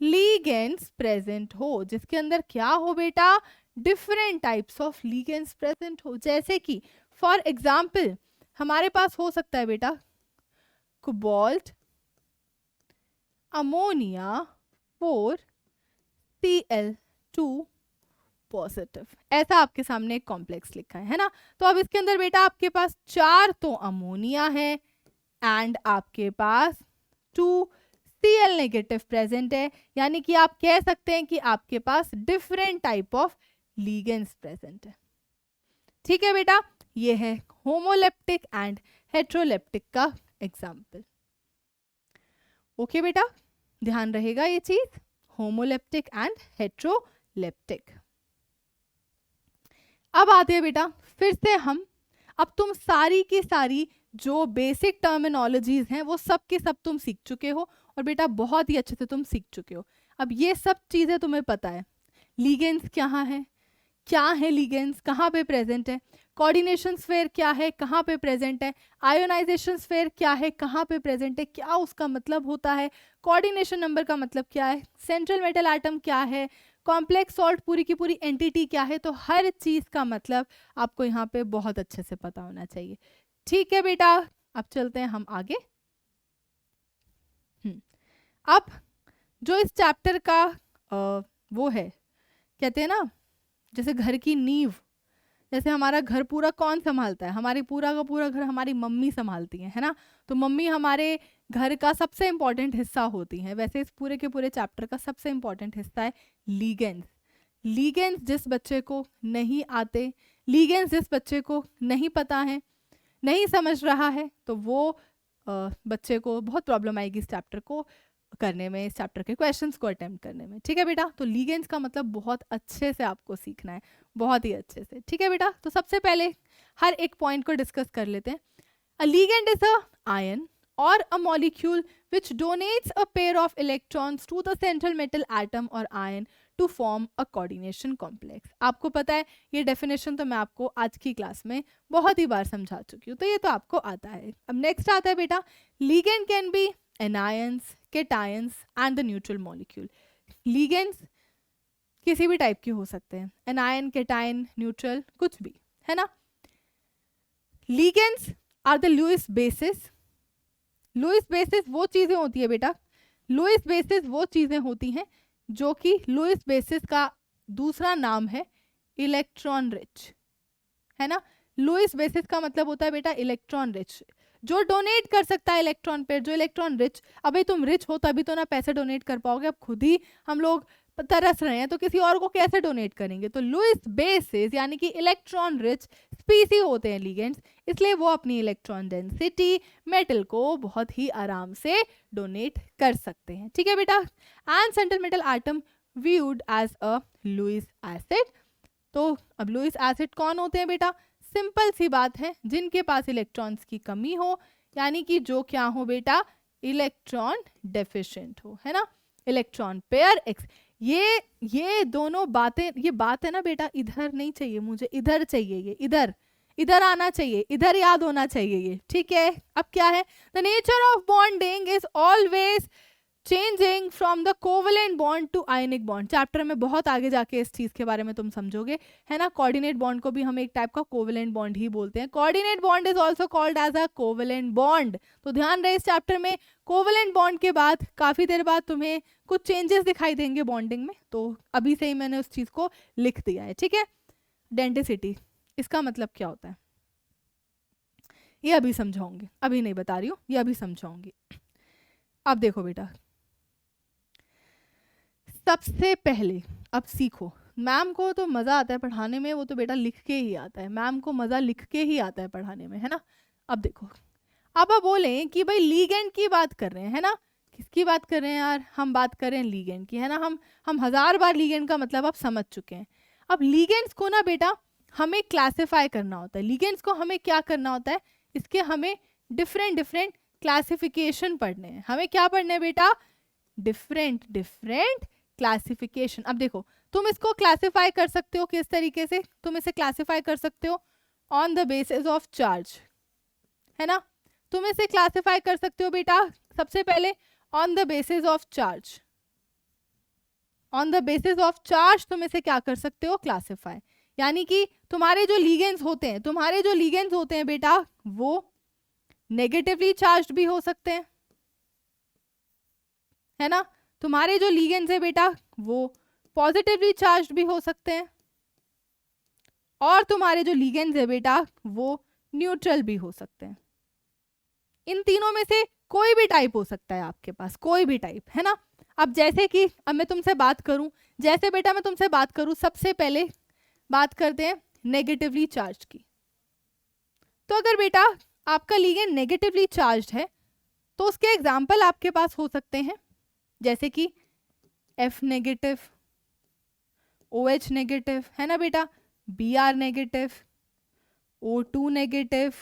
ligands present हो, जिसके अंदर क्या हो बेटा? Different types of ligands present हो। जैसे कि फॉर एग्जाम्पल हमारे पास हो सकता है बेटा कोबाल्ट अमोनिया 4 Cl2 पॉजिटिव, ऐसा आपके सामने एक कॉम्प्लेक्स लिखा है ना। तो अब इसके अंदर बेटा आपके पास 4 तो अमोनिया है एंड आपके पास 2 Cl नेगेटिव प्रेजेंट है, यानी कि आप कह सकते हैं कि आपके पास different type of ligands present है। ठीक है बेटा, ये है होमोलेप्टिक एंड हेट्रोलेप्टिक का एग्जाम्पल। ओके बेटा, ध्यान रहेगा ये चीज, होमोलेप्टिक एंड हेट्रोलेप्टिक। अब आते हैं बेटा फिर से हम, अब तुम सारी की सारी जो बेसिक टर्मिनोलॉजीज हैं वो सब के सब तुम सीख चुके हो, और बेटा बहुत ही अच्छे से तुम सीख चुके हो। अब ये सब चीजें तुम्हें पता है लीगेंस क्या है लीगेंस, कहाँ पे प्रेजेंट है, कोऑर्डिनेशन स्फीयर क्या है, कहाँ पे प्रेजेंट है, आयोनाइजेशन स्फीयर क्या है, कहाँ पे प्रेजेंट है, क्या उसका मतलब होता है, कोऑर्डिनेशन नंबर का मतलब क्या है, सेंट्रल मेटल एटम क्या है, कॉम्प्लेक्स सॉल्ट पूरी की पूरी एंटिटी क्या है। तो हर चीज़ का मतलब आपको यहाँ पे बहुत अच्छे से पता होना चाहिए। ठीक है बेटा, अब चलते हैं हम आगे। अब जो इस चैप्टर का वो है, कहते हैं ना जैसे घर की नींव, जैसे हमारा घर पूरा कौन संभालता है, हमारी पूरा का पूरा घर हमारी मम्मी संभालती है ना। तो मम्मी हमारे घर का सबसे इंपॉर्टेंट हिस्सा होती है। वैसे इस पूरे के पूरे चैप्टर का सबसे इंपॉर्टेंट हिस्सा है लीगेंस। लीगेंस जिस बच्चे को नहीं आते, लीगेंस जिस बच्चे को नहीं पता है, नहीं समझ रहा है, तो वो बच्चे को बहुत प्रॉब्लम आएगी इस चैप्टर को करने में, इस चैप्टर के क्वेश्चंस को अटेम्प्ट करने में। ठीक है बेटा, तो लीगेंस का मतलब बहुत अच्छे से आपको सीखना है, बहुत ही अच्छे से। ठीक है बेटा, तो सबसे पहले हर एक पॉइंट को डिस्कस कर लेते हैं। A ligand is a ion or a molecule which donates a pair of electrons to the central metal atom or ion to form a coordination complex। आपको पता है ये डेफिनेशन तो मैं आपको आज की क्लास में बहुत ही बार समझा चुकी हूँ, तो ये तो आपको आता है। अब नेक्स्ट आता है बेटा, ligand can be anions, cations and the neutral molecule. Ligands किसी भी टाइप के हो सकते हैं, एनायन, केटायन, न्यूट्रल, कुछ भी, है ना। Ligands are the Lewis bases. Lewis bases वो चीज़ें होती है बेटा, लुईस बेसिस वो चीज़ें होती हैं जो कि लुईस बेसिस का दूसरा नाम है इलेक्ट्रॉन रिच, है ना। लुईस बेसिस का मतलब होता है बेटा इलेक्ट्रॉन रिच, जो डोनेट कर सकता है इलेक्ट्रॉन पेयर, जो इलेक्ट्रॉन रिच। अभी तुम रिच हो तभी तो ना पैसे डोनेट कर पाओगे, अब खुद ही हम लोग तरस रहे हैं तो किसी और को कैसे डोनेट करेंगे। तो लुईस बेसिस यानी कि इलेक्ट्रॉन रिच स्पीसी होते हैं लीगेंड्स, इसलिए वो अपनी इलेक्ट्रॉन डेंसिटी मेटल को बहुत ही आराम से डोनेट कर सकते हैं। ठीक है बेटा, and central metal atom viewed as a Lewis acid. तो अब लुईस एसिड कौन होते हैं बेटा, सिंपल सी बात है, जिनके पास इलेक्ट्रॉन्स की कमी हो, यानी कि जो क्या हो बेटा, इलेक्ट्रॉन डेफिशिएंट हो, है ना। इलेक्ट्रॉन पेयर एक्स, ये दोनों बातें, ये बात है ना बेटा, इधर नहीं चाहिए मुझे, इधर चाहिए, ये इधर आना चाहिए, इधर याद होना चाहिए ये। ठीक है, अब क्या है, the nature of bonding is always changing from the covalent bond to ionic bond. Chapter में बहुत आगे जाके इस चीज के बारे में तुम समझोगे, है ना। कोऑर्डिनेट बॉन्ड को भी हम एक टाइप का कोवेलेंट बॉन्ड ही बोलते हैं। Coordinate bond is also called as a covalent bond. तो ध्यान रहे, इस चैप्टर में कोवेलेंट बॉन्ड के बाद काफी देर बाद तुम्हें कुछ चेंजेस दिखाई देंगे बॉन्डिंग में, तो अभी से ही मैंने उस चीज को लिख दिया है। ठीक है, डेंसिटी, इसका मतलब क्या होता है ये अभी समझाऊंगी, अभी नहीं बता रही हूँ, ये अभी समझाऊंगी। अब देखो बेटा, सबसे पहले अब सीखो, मैम को तो मज़ा आता है पढ़ाने में, वो तो बेटा लिख के ही आता है, मैम को मज़ा लिख के ही आता है पढ़ाने में, है ना। अब देखो, अब बोलें कि भाई लीगेंड की बात कर रहे हैं, है ना। किसकी बात कर रहे हैं यार, हम बात कर रहे हैं लीगेंड की, है ना। हम 1000 बार लीगेंड का मतलब आप समझ चुके हैं। अब लीगेंड्स को ना बेटा हमें क्लासिफाई करना होता है। लीगेंड्स को हमें क्या करना होता है, इसके हमें डिफरेंट क्लासिफिकेशन पढ़ने हैं। हमें क्या पढ़ने हैं बेटा, डिफरेंट क्लासिफिकेशन। अब देखो, तुम इसको क्लासिफाई कर सकते हो किस तरीके से, तुम इसे क्लासिफाई कर सकते हो on the basis of charge, है ना। तुम इसे क्लासिफाई कर सकते हो बेटा सबसे पहले on the basis of charge. On the basis of charge तुम इसे क्या कर सकते हो, क्लासिफाई। यानी कि तुम्हारे जो लीगेंड्स होते हैं बेटा, वो नेगेटिवली चार्ज भी हो सकते हैं, है ना। तुम्हारे जो लीगेंड्स है बेटा वो पॉजिटिवली चार्ज भी हो सकते हैं, और तुम्हारे जो लीगेंड्स है बेटा वो न्यूट्रल भी हो सकते हैं। इन तीनों में से कोई भी टाइप हो सकता है आपके पास, कोई भी टाइप, है ना। अब जैसे कि अब मैं तुमसे बात करूं, जैसे बेटा मैं तुमसे बात करूं, सबसे पहले बात करते हैं नेगेटिवली चार्ज की। तो अगर बेटा आपका लीगेंड नेगेटिवली चार्ज है तो उसके एग्जाम्पल आपके पास हो सकते हैं, जैसे कि F नेगेटिव, OH नेगेटिव, है ना बेटा, Br negative, O2 negative,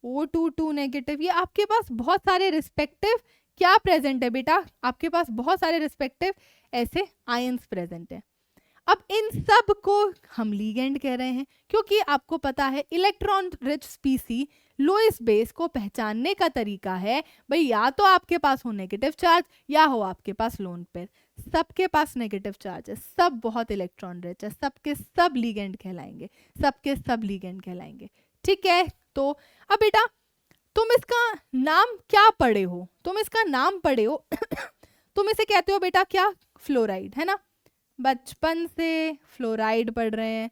O22 negative. ये आपके पास बहुत सारे रिस्पेक्टिव क्या प्रेजेंट है बेटा, आपके पास बहुत सारे रिस्पेक्टिव ऐसे आयंस प्रेजेंट है। अब इन सब को हम लीगेंड कह रहे हैं क्योंकि आपको पता है इलेक्ट्रॉन रिच स्पीसी लोएस्ट बेस को पहचानने का तरीका है भाई या तो आपके पास हो नेगेटिव चार्ज या हो आपके पास लोन पेयर। सबके पास नेगेटिव चार्ज है, सब बहुत इलेक्ट्रॉन रिच है, सबके सब लीगेंड कहलाएंगे, सबके सब लीगेंड कहलाएंगे। ठीक है, तो अब बेटा तुम इसका नाम क्या पढ़े हो, तुम इसका नाम पढ़े हो तुम इसे कहते हो बेटा क्या, फ्लोराइड, है ना। बचपन से फ्लोराइड पढ़ रहे हैं,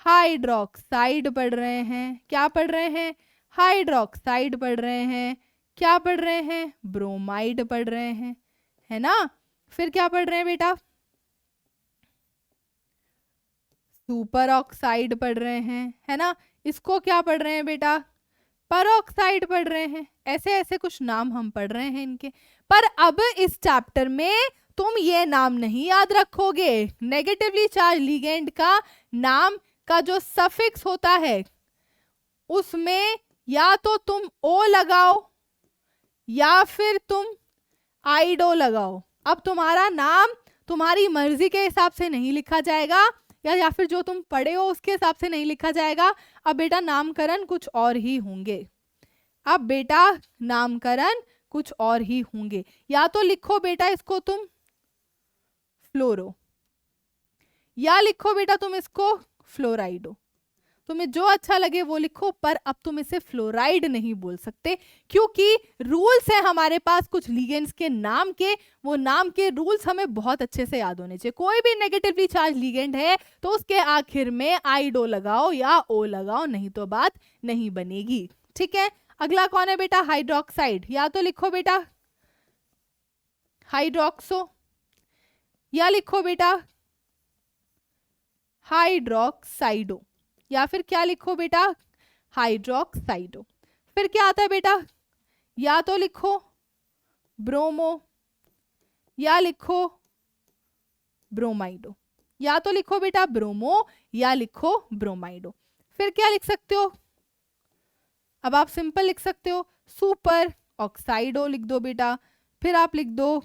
हाइड्रोक्साइड पढ़ रहे हैं, क्या पढ़ रहे हैं, हाइड्रोक्साइड पढ़ रहे हैं, क्या पढ़ रहे हैं, ब्रोमाइड पढ़ रहे हैं, है ना। फिर क्या पढ़ रहे हैं बेटा, सुपर ऑक्साइड पढ़ रहे हैं, है ना। इसको क्या पढ़ रहे हैं बेटा, परऑक्साइड पढ़ रहे हैं। ऐसे ऐसे कुछ नाम हम पढ़ रहे हैं इनके। पर अब इस चैप्टर में तुम ये नाम नहीं याद रखोगे। नेगेटिवली चार्ज लिगेंड का नाम का जो सफिक्स होता है उसमें या तो तुम ओ लगाओ या फिर तुम आइडो लगाओ। अब तुम्हारा नाम तुम्हारी मर्जी के हिसाब से नहीं लिखा जाएगा या फिर जो तुम पढ़े हो उसके हिसाब से नहीं लिखा जाएगा। अब बेटा नामकरण कुछ और ही होंगे, अब बेटा नामकरण कुछ और ही होंगे। या तो लिखो बेटा इसको तुम फ्लोरो या लिखो बेटा तुम इसको फ्लोराइडो, तुम्हें जो अच्छा लगे वो लिखो। पर अब तुम इसे फ्लोराइड नहीं बोल सकते क्योंकि रूल्स है हमारे पास कुछ लिगेंड्स के नाम के, वो नाम के रूल्स हमें बहुत अच्छे से याद होने चाहिए। कोई भी नेगेटिवली चार्ज लिगेंड है तो उसके आखिर में आइडो लगाओ या ओ लगाओ, नहीं तो बात नहीं बनेगी। ठीक है, अगला कौन है बेटा, हाइड्रोक्साइड। या तो लिखो बेटा हाइड्रोक्सो या लिखो बेटा हाइड्रोक्साइडो या फिर क्या लिखो बेटा हाइड्रोक्साइडो। फिर क्या आता है बेटा, या तो लिखो ब्रोमो या लिखो ब्रोमाइडो, या तो लिखो बेटा ब्रोमो या लिखो ब्रोमाइडो। फिर क्या लिख सकते हो, अब आप सिंपल लिख सकते हो सुपर ऑक्साइडो लिख दो बेटा, फिर आप लिख दो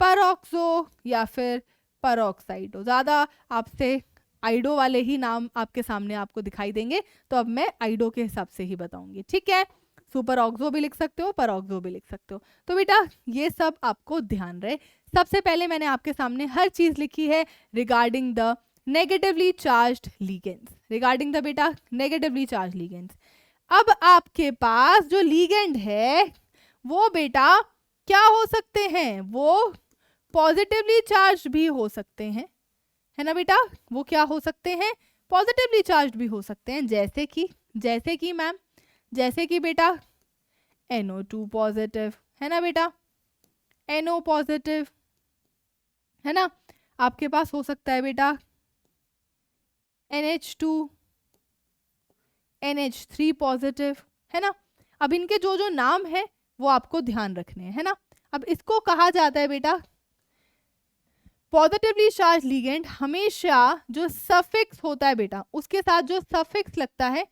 परऑक्सो या फिर परऑक्साइडो। ज्यादा आपसे आइडो वाले ही नाम आपके सामने आपको दिखाई देंगे तो अब मैं आइडो के हिसाब से ही बताऊंगी। ठीक है, सुपर ऑक्सो भी लिख सकते हो, परऑक्सो भी लिख सकते हो। तो बेटा ये सब आपको ध्यान रहे। सबसे पहले मैंने आपके सामने हर चीज लिखी है regarding the negatively charged ligands, regarding the बेटा नेगेटिवली चार्ज लिगेंड्स। अब आपके पास जो लिगेंड है वो बेटा क्या हो सकते हैं, वो पॉजिटिवली चार्ज भी हो सकते हैं, है ना बेटा। वो क्या हो सकते हैं, पॉजिटिवली चार्ज भी हो सकते हैं। जैसे कि मैम, जैसे कि बेटा NO2 पॉजिटिव, है ना बेटा, NO पॉजिटिव, है ना। आपके पास हो सकता है बेटा NH2 NH3 पॉजिटिव, है ना। अब इनके जो जो नाम है वो आपको ध्यान रखने हैं, है ना। अब इसको कहा जाता है बेटा पॉजिटिवली चार्ज लिगेंड हमेशा जो सफिक्स होता है बेटा उसके साथ जो सफिक्स लगता है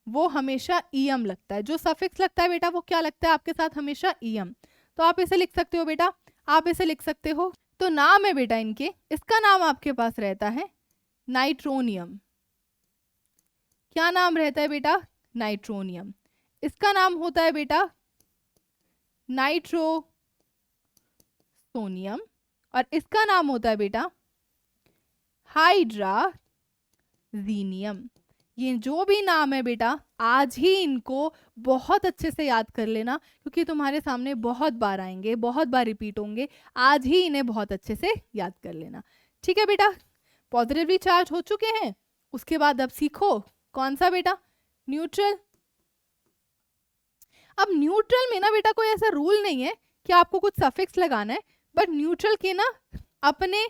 वो हमेशा EM लगता है। जो सफिक्स लगता है बेटा वो क्या लगता है आपके साथ, हमेशा EM। तो आप इसे लिख सकते हो बेटा, आप इसे लिख सकते हो। तो नाम है बेटा इनके, इसका नाम आपके पास रहता है नाइट्रोनियम। क्या नाम रहता है बेटा, नाइट्रोनियम। इसका नाम होता है बेटा नाइट्रोसोनियम और इसका नाम होता है बेटा हाइड्राजीनियम। ये जो भी नाम है बेटा आज ही इनको बहुत अच्छे से याद कर लेना क्योंकि तुम्हारे सामने बहुत बार आएंगे, बहुत बार रिपीट होंगे। आज ही इन्हें बहुत अच्छे से याद कर लेना। ठीक है बेटा, पॉजिटिवली चार्ज हो चुके हैं। उसके बाद अब सीखो कौन सा बेटा, न्यूट्रल। अब न्यूट्रल में ना बेटा कोई ऐसा रूल नहीं है कि आपको कुछ सफिक्स लगाना है, बट न्यूट्रल के ना अपने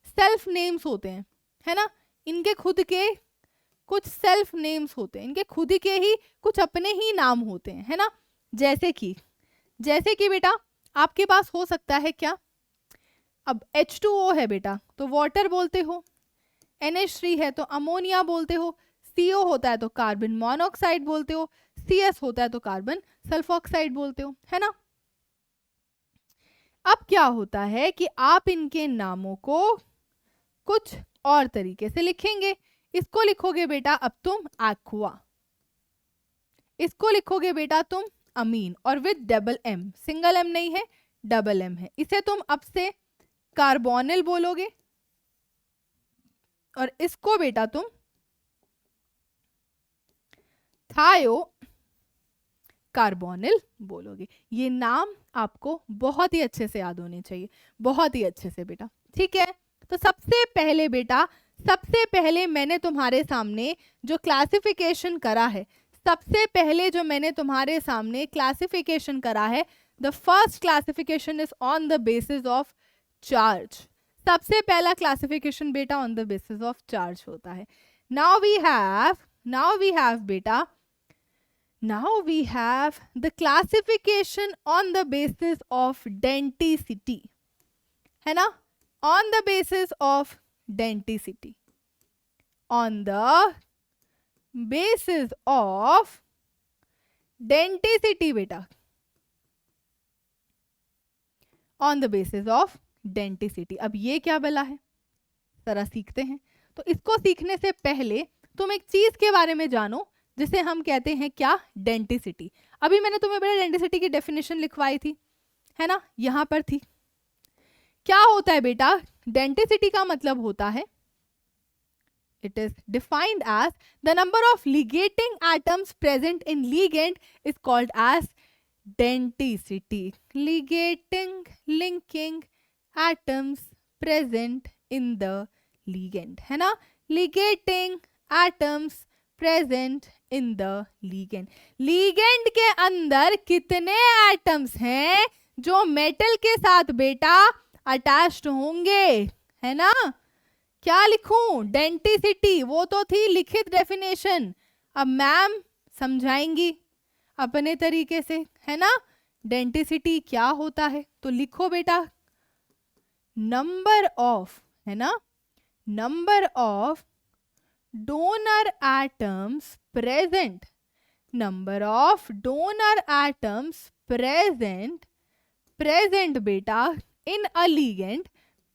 सेल्फ नेम्स होते हैं, है ना। इनके खुद के कुछ सेल्फ नेम्स होते हैं, इनके खुद के ही कुछ अपने ही नाम होते हैं, है ना। जैसे कि बेटा आपके पास हो सकता है क्या, अब H2O है बेटा तो वाटर बोलते हो, NH3 है तो अमोनिया बोलते हो, CO होता है तो कार्बन मोनोऑक्साइड बोलते हो, CS होता है तो कार्बन सल्फोक्साइड बोलते हो, है ना। अब क्या होता है कि आप इनके नामों को कुछ और तरीके से लिखेंगे। इसको लिखोगे बेटा अब तुम एक्वा, इसको लिखोगे बेटा तुम अमीन, और with double M, single M नहीं है, डबल एम है। इसे तुम अब से कार्बोनिल बोलोगे, और इसको बेटा तुम थायो कार्बोनिल बोलोगे। ये नाम आपको बहुत ही अच्छे से याद होने चाहिए, बहुत ही अच्छे से बेटा, ठीक है। तो सबसे पहले बेटा, सबसे पहले मैंने तुम्हारे सामने जो क्लासिफिकेशन करा है, सबसे पहले जो मैंने तुम्हारे सामने क्लासिफिकेशन करा है, the first classification is on the basis of charge. सबसे पहला क्लासिफिकेशन बेटा on the basis of charge होता है। नाउ वी हैव बेटा, now we have the classification on the basis of denticity, है ना, on the basis of denticity, on the basis of denticity बेटा, on the basis of denticity। अब ये क्या बला है, जरा सीखते हैं। तो इसको सीखने से पहले तुम एक चीज के बारे में जानो जिसे हम कहते हैं क्या, डेंटिसिटी। अभी मैंने तुम्हें बेटा डेंटिसिटी की डेफिनेशन लिखवाई थी, है ना, यहां पर थी। क्या होता है बेटा, डेंटिसिटी का मतलब होता है, it is defined as the number of ligating atoms present in ligand is called as denticity. Ligating, linking atoms present in the ligand, है ना, ligating atoms present in the ligand. Ligand के अंदर कितने atoms हैं जो metal के साथ बेटा अटैच्ड होंगे, है ना। क्या लिखूं, डेंटिसिटी, वो तो थी लिखित डेफिनेशन, अब मैम समझाएंगी अपने तरीके से, है ना। डेंटिसिटी क्या होता है, तो लिखो बेटा, नंबर ऑफ, है ना, number of donor atoms present, number of donor atoms present बेटा in a ligand,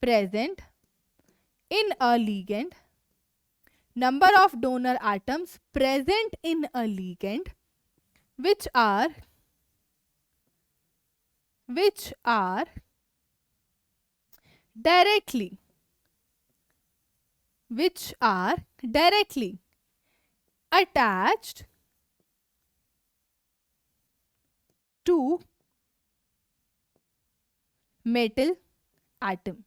present in a ligand, number of donor atoms present in a ligand which are directly attached to metal atom।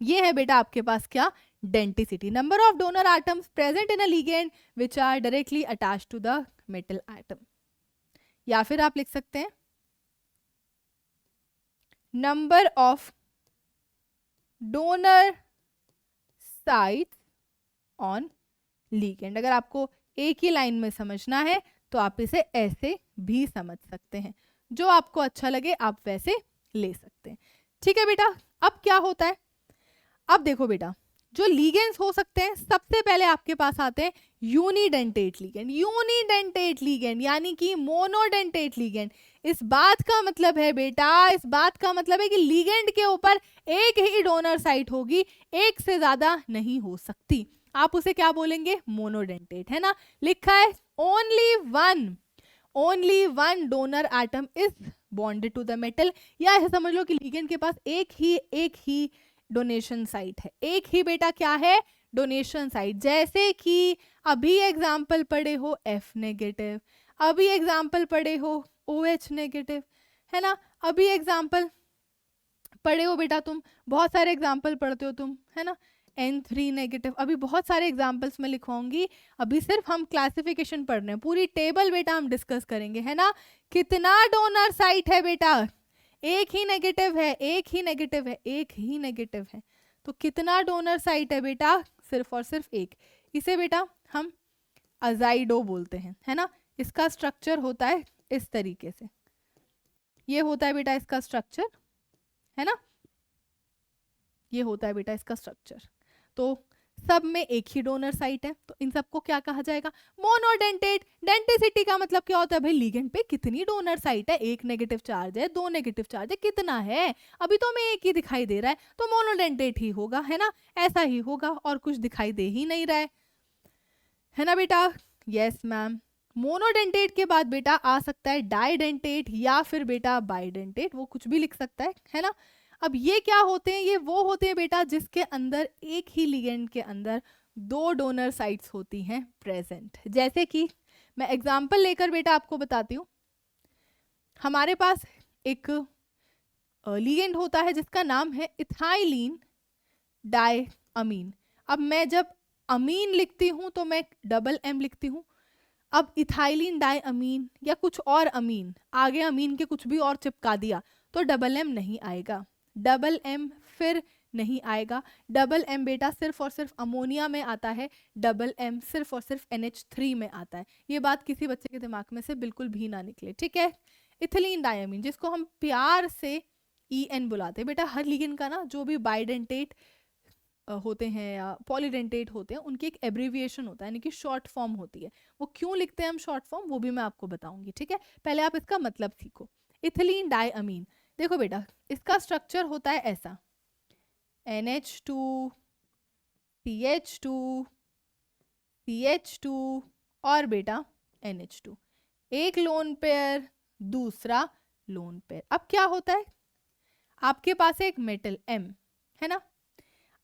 ये है बेटा आपके पास क्या, denticity, number of donor atoms present in a ligand which are directly attached to the metal atom. या फिर आप लिख सकते हैं number of donor sites on ligand. अगर आपको एक ही लाइन में समझना है तो आप इसे ऐसे भी समझ सकते हैं, जो आपको अच्छा लगे आप वैसे ले सकते हैं, ठीक है बेटा। अब क्या होता है, अब देखो बेटा, जो लीगेंड्स हो सकते हैं, सबसे पहले आपके पास आते हैं यूनिडेंटेट लीगेंड। यूनिडेंटेट लीगेंड यानी कि मोनोडेंटेट लीगेंड। इस बात का मतलब है बेटा, इस बात का मतलब है कि लीगेंड के ऊपर एक ही डोनर साइट होगी, एक से ज्यादा नहीं हो सकती। आप उसे क्या बोलेंगे, मोनोडेंटेट, है ना। लिखा है only one donor atom is bonded to the metal, या ऐसे समझ लो कि लीगेंड के पास एक ही डोनेशन साइट है, एक ही बेटा क्या है, डोनेशन साइट। जैसे कि अभी एग्जाम्पल पढ़े हो F नेगेटिव, अभी एग्जाम्पल पढ़े हो OH नेगेटिव, है ना, अभी एग्जाम्पल पढ़े हो बेटा तुम, बहुत सारे एग्जाम्पल पढ़ते हो तुम, है ना, N3 नेगेटिव, अभी बहुत सारे एग्जाम्पल्स मैं लिखवाऊंगी। अभी सिर्फ हम क्लासिफिकेशन पढ़ रहे हैं, पूरी टेबल बेटा हम डिस्कस करेंगे, है ना। कितना डोनर साइट है बेटा, एक ही नेगेटिव है, एक ही नेगेटिव है, एक ही नेगेटिव है, तो कितना डोनर साइट है बेटा, सिर्फ और सिर्फ एक। इसे बेटा हम अजाइडो बोलते हैं, है ना। इसका स्ट्रक्चर होता है इस तरीके से, ये होता है बेटा इसका स्ट्रक्चर, है ना, ये होता है बेटा इसका स्ट्रक्चर। तो सब में एक ही डोनर साइट है, तो इन सबको क्या कहा जाएगा? मोनोडेंटेट। डेंटिसिटी का मतलब क्या होता है भाई? लिगेंड पे कितनी डोनर साइट है, एक नेगेटिव चार्ज है, दो नेगेटिव चार्ज है, कितना है? अभी तो हमें एक ही दिखाई दे रहा है, तो मोनोडेंटेट ही होगा, है ना? ऐसा ही होगा, और कुछ दिखाई दे ही नहीं रहा है ना बेटा? Yes ma'am. मोनोडेंटेट के बाद बेटा आ सकता है डाइडेंटेट या फिर बेटा बाइडेंटेट, वो कुछ भी लिख सकता है ना? अब ये क्या होते हैं? ये वो होते हैं बेटा जिसके अंदर एक ही लिगेंड के अंदर दो डोनर साइट्स होती हैं प्रेजेंट। जैसे कि मैं एग्जांपल लेकर बेटा आपको बताती हूँ। हमारे पास एक लिगेंड होता है जिसका नाम है इथाइलिन डाइअमीन। अब मैं जब अमीन लिखती हूँ तो मैं डबल एम लिखती हूँ। अब इथाइलिन डाइअमीन या कुछ और अमीन, आगे अमीन के कुछ भी और चिपका दिया तो डबल एम नहीं आएगा, डबल एम फिर नहीं आएगा। डबल एम बेटा सिर्फ और सिर्फ अमोनिया में आता है, डबल एम सिर्फ और सिर्फ NH3 में आता है। ये बात किसी बच्चे के दिमाग में से बिल्कुल भी ना निकले, ठीक है? इथिलीन डाइअमीन, जिसको हम प्यार से EN बुलाते हैं बेटा। हर लिगेंड का ना जो भी बाइडेंटेट होते हैं या पॉलीडेंटेट होते हैं, उनकी एक एब्रीविएशन होता है, यानी कि शॉर्ट फॉर्म होती है। वो क्यों लिखते हैं हम शॉर्ट फॉर्म, वो भी मैं आपको बताऊंगी, ठीक है? पहले आप इसका मतलब सीखो। इथिलीन डाइअमीन, देखो बेटा इसका स्ट्रक्चर होता है ऐसा, NH2 CH2 CH2 और बेटा NH2, एक लोन पेयर दूसरा लोन पेयर। अब क्या होता है, आपके पास एक मेटल M है ना?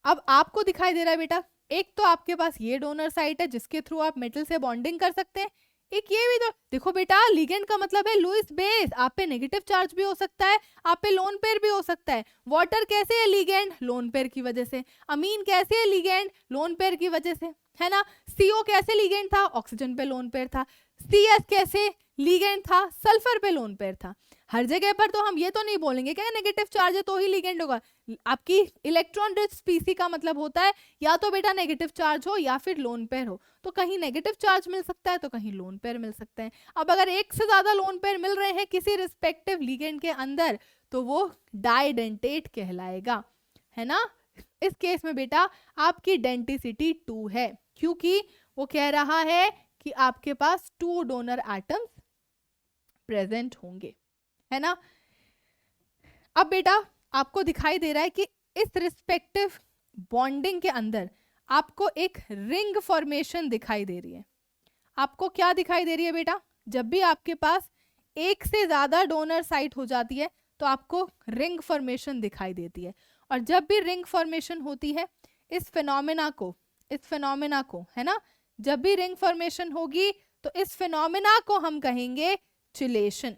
अब आपको दिखाई दे रहा है बेटा, एक तो आपके पास ये डोनर साइट है जिसके थ्रू आप मेटल से बॉन्डिंग कर सकते हैं, एक ये भी तो देखो बेटा, लिगेंड का मतलब है लुईस बेस। आप पे नेगेटिव चार्ज भी हो सकता है, आप पे लोन पेयर भी हो सकता है। वाटर कैसे है लिगेंड? लोन पेयर की वजह से। अमीन कैसे है लिगेंड? लोन पेयर की वजह से, है ना? CO कैसे लिगेंड था? ऑक्सीजन पे लोन पेयर था। CS कैसे लिगेंड था? सल्फर पे लोन पेयर था। हर जगह पर तो हम ये तो नहीं बोलेंगे क्या नेगेटिव चार्ज है तो ही लिगेंड होगा। आपकी इलेक्ट्रॉन रिच स्पीसी का मतलब होता है या तो बेटा नेगेटिव चार्ज हो या फिर लोन पेयर हो। तो कहीं नेगेटिव चार्ज मिल सकता है तो कहीं लोन पेयर मिल सकते हैं। अब अगर एक से ज्यादा लोन पेयर मिल रहे हैं किसी रिस्पेक्टिव लिगेंड के अंदर तो वो डाइडेंटेट कहलाएगा, है ना? इस केस में बेटा आपकी डेंटिसिटी 2 है, क्योंकि वो कह रहा है कि आपके पास 2 डोनर एटम्स प्रेजेंट होंगे, है ना? अब बेटा आपको दिखाई दे रहा है कि इस रिस्पेक्टिव बॉन्डिंग के अंदर आपको एक रिंग फॉर्मेशन दिखाई दे रही है। आपको क्या दिखाई दे रही है बेटा? जब भी आपके पास एक से ज्यादा डोनर साइट हो जाती है तो आपको रिंग फॉर्मेशन दिखाई देती है। और जब भी रिंग फॉर्मेशन होती है, इस फिनोमेना को है ना, जब भी रिंग फॉर्मेशन होगी तो इस फिनोमेना को हम कहेंगे चिलेशन।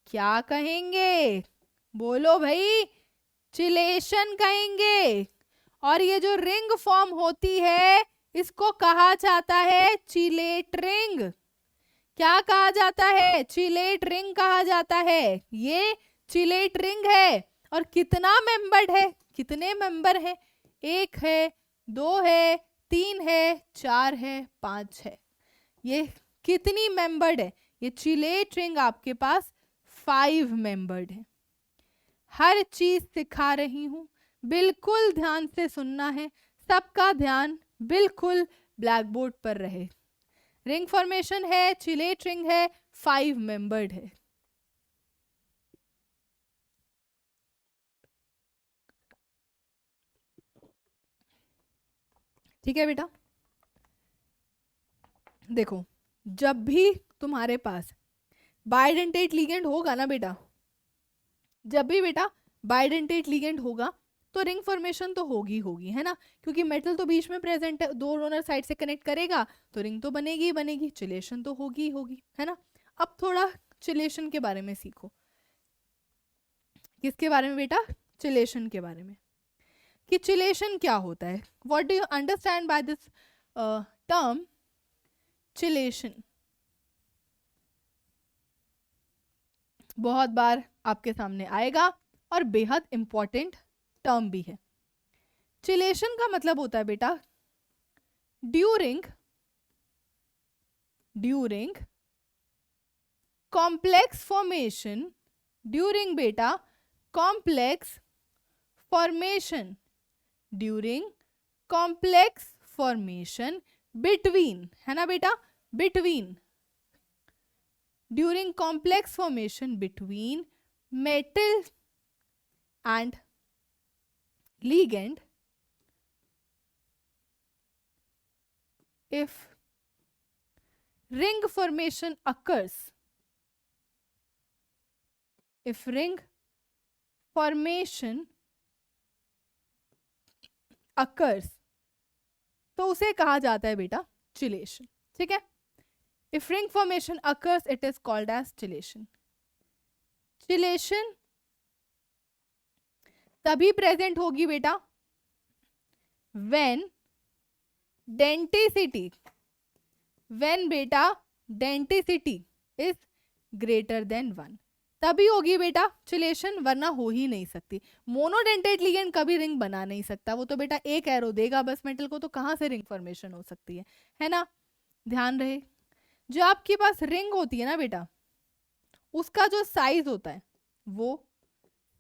क्या कहेंगे? बोलो भाई, चिलेशन कहेंगे। और ये जो रिंग फॉर्म होती है इसको कहा जाता है चिलेट रिंग। क्या कहा जाता है? चिलेट रिंग कहा जाता है। ये चिलेट रिंग है। और कितना मेंबर्ड है? कितने मेंबर है? 1 है, 2 है, 3 है, 4 है, 5 है। ये कितनी मेंबर्ड है? ये चिलेट रिंग आपके पास 5 मेंबर्ड है। हर चीज सिखा रही हूं, बिल्कुल ध्यान से सुनना है, सबका ध्यान बिल्कुल ब्लैक बोर्ड पर रहे। रिंग फॉर्मेशन है, चिलेट रिंग है, 5 मेंबर्ड है। ठीक है बेटा? देखो, जब भी तुम्हारे पास बाइडेंटेट लिगेंड होगा ना बेटा, जब भी बेटा बाइडेंटेट लिगेंड होगा तो रिंग फॉर्मेशन तो होगी होगी, है ना? क्योंकि मेटल तो बीच में प्रेजेंट है, दो डोनर साइड से कनेक्ट करेगा तो रिंग तो बनेगी ही बनेगी, चिलेशन तो होगी ही होगी, है ना? अब थोड़ा चिलेशन के बारे में सीखो। किसके बारे में बेटा? चिलेशन के बारे में, कि चिलेशन क्या होता है। What do you understand by this term chelation? बहुत बार आपके सामने आएगा और बेहद इंपॉर्टेंट टर्म भी है। चिलेशन का मतलब होता है बेटा ड्यूरिंग कॉम्प्लेक्स फॉर्मेशन, ड्यूरिंग बेटा complex formation, during complex formation between, है ना बेटा, between, during complex formation between metal and ligand if ring formation occurs, if ring formation occurs तो उसे कहा जाता है बेटा चिलेशन, ठीक है। If ring formation occurs it is called as chelation. Chelation तभी प्रेजेंट होगी बेटा व्हेन डेंटिसिटी, व्हेन बेटा डेंटिसिटी इज ग्रेटर देन 1, तभी होगी बेटा चिलेशन, वरना हो ही नहीं सकती। मोनोडेंटेट लिगेंड कभी रिंग बना नहीं सकता, वो तो बेटा एक एरो देगा बस मेटल को, तो कहाँ से रिंग फॉर्मेशन हो सकती है ना। ध्यान रहे, जो आपके पास रिंग होती है ना बेटा, उसका जो साइज होता है वो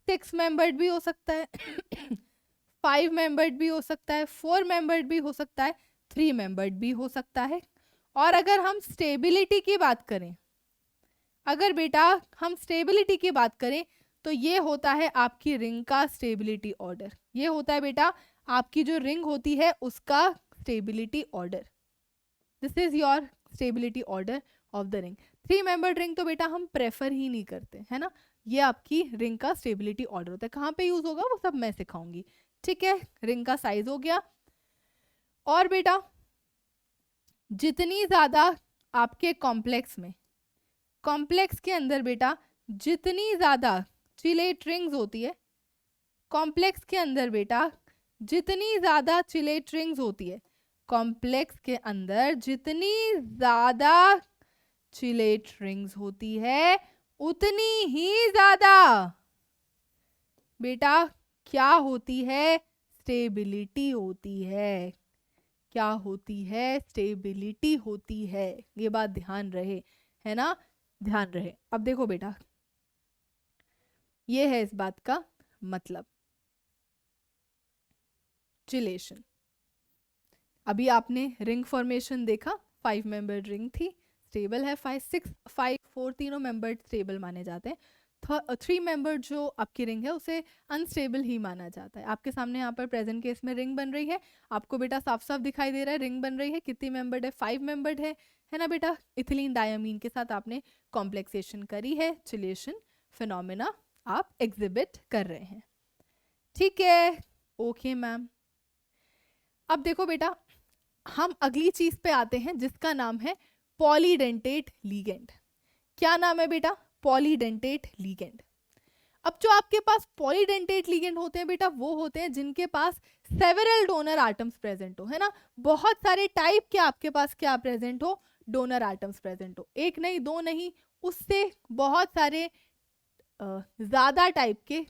6 मेंबर्ड भी हो सकता है 5 मेंबर्ड भी हो सकता है, 4 मेंबर्ड भी हो सकता है, 3 मेंबर्ड भी हो सकता है। और अगर हम स्टेबिलिटी की बात करें, अगर बेटा हम स्टेबिलिटी की बात करें तो ये होता है आपकी रिंग का स्टेबिलिटी ऑर्डर, ये होता है बेटा आपकी जो रिंग होती है उसका stability order. This is your stability order of the ring. 3 membered ring तो बेटा हम प्रेफर ही नहीं करते, है ना। ये आपकी रिंग का स्टेबिलिटी ऑर्डर होता है। कहाँ पे यूज होगा वो सब मैं सिखाऊंगी, ठीक है। रिंग का साइज हो गया। और बेटा जितनी ज्यादा आपके कॉम्प्लेक्स में, कॉम्प्लेक्स के अंदर बेटा जितनी ज्यादा चिलेट रिंग्स होती है, कॉम्प्लेक्स के अंदर बेटा जितनी ज्यादा चिलेट रिंग्स होती है, कॉम्प्लेक्स के अंदर जितनी ज्यादा चिलेट रिंग्स होती है उतनी ही ज्यादा बेटा क्या होती है, स्टेबिलिटी होती है। क्या होती है, स्टेबिलिटी होती है। ये बात ध्यान रहे, है ना, ध्यान रहे। अब देखो बेटा ये है इस बात का मतलब चिलेशन। अभी आपने रिंग फॉर्मेशन देखा, 5 मेंबर्ड रिंग थी, स्टेबल है, 5 6 5 4 तीनों मेंबर्ड स्टेबल माने जाते हैं। 3 मेंबर्ड जो आपकी रिंग है उसे अनस्टेबल ही माना जाता है। आपके सामने यहाँ पर प्रेजेंट केस में रिंग बन रही है, आपको बेटा साफ साफ दिखाई दे रहा है रिंग बन रही है। कितनी मेंबर्ड है, 5 मेंबर्ड है ना बेटा। इथिलीन डायमीन के साथ आपने कॉम्प्लेक्सेशन करी है, चिलेशन फिनोमिना आप एग्जिबिट कर रहे हैं, ठीक है। Okay ma'am. अब देखो बेटा हम अगली चीज पे आते हैं जिसका नाम है पॉलीडेंटेट लीगेंड। क्या नाम है बेटा, पॉलीडेंटेट लीगेंड। अब जो आपके पास पॉलीडेंटेट लीगेंड होते हैं बेटा वो होते हैं जिनके पास सेवरल डोनर एटम्स प्रेजेंट हो, है ना। बहुत सारे टाइप के आपके पास क्या प्रेजेंट हो, डोनर एटम्स प्रेजेंट हो। एक नहीं, दो नहीं, उससे बहुत सारे ज्यादा टाइप के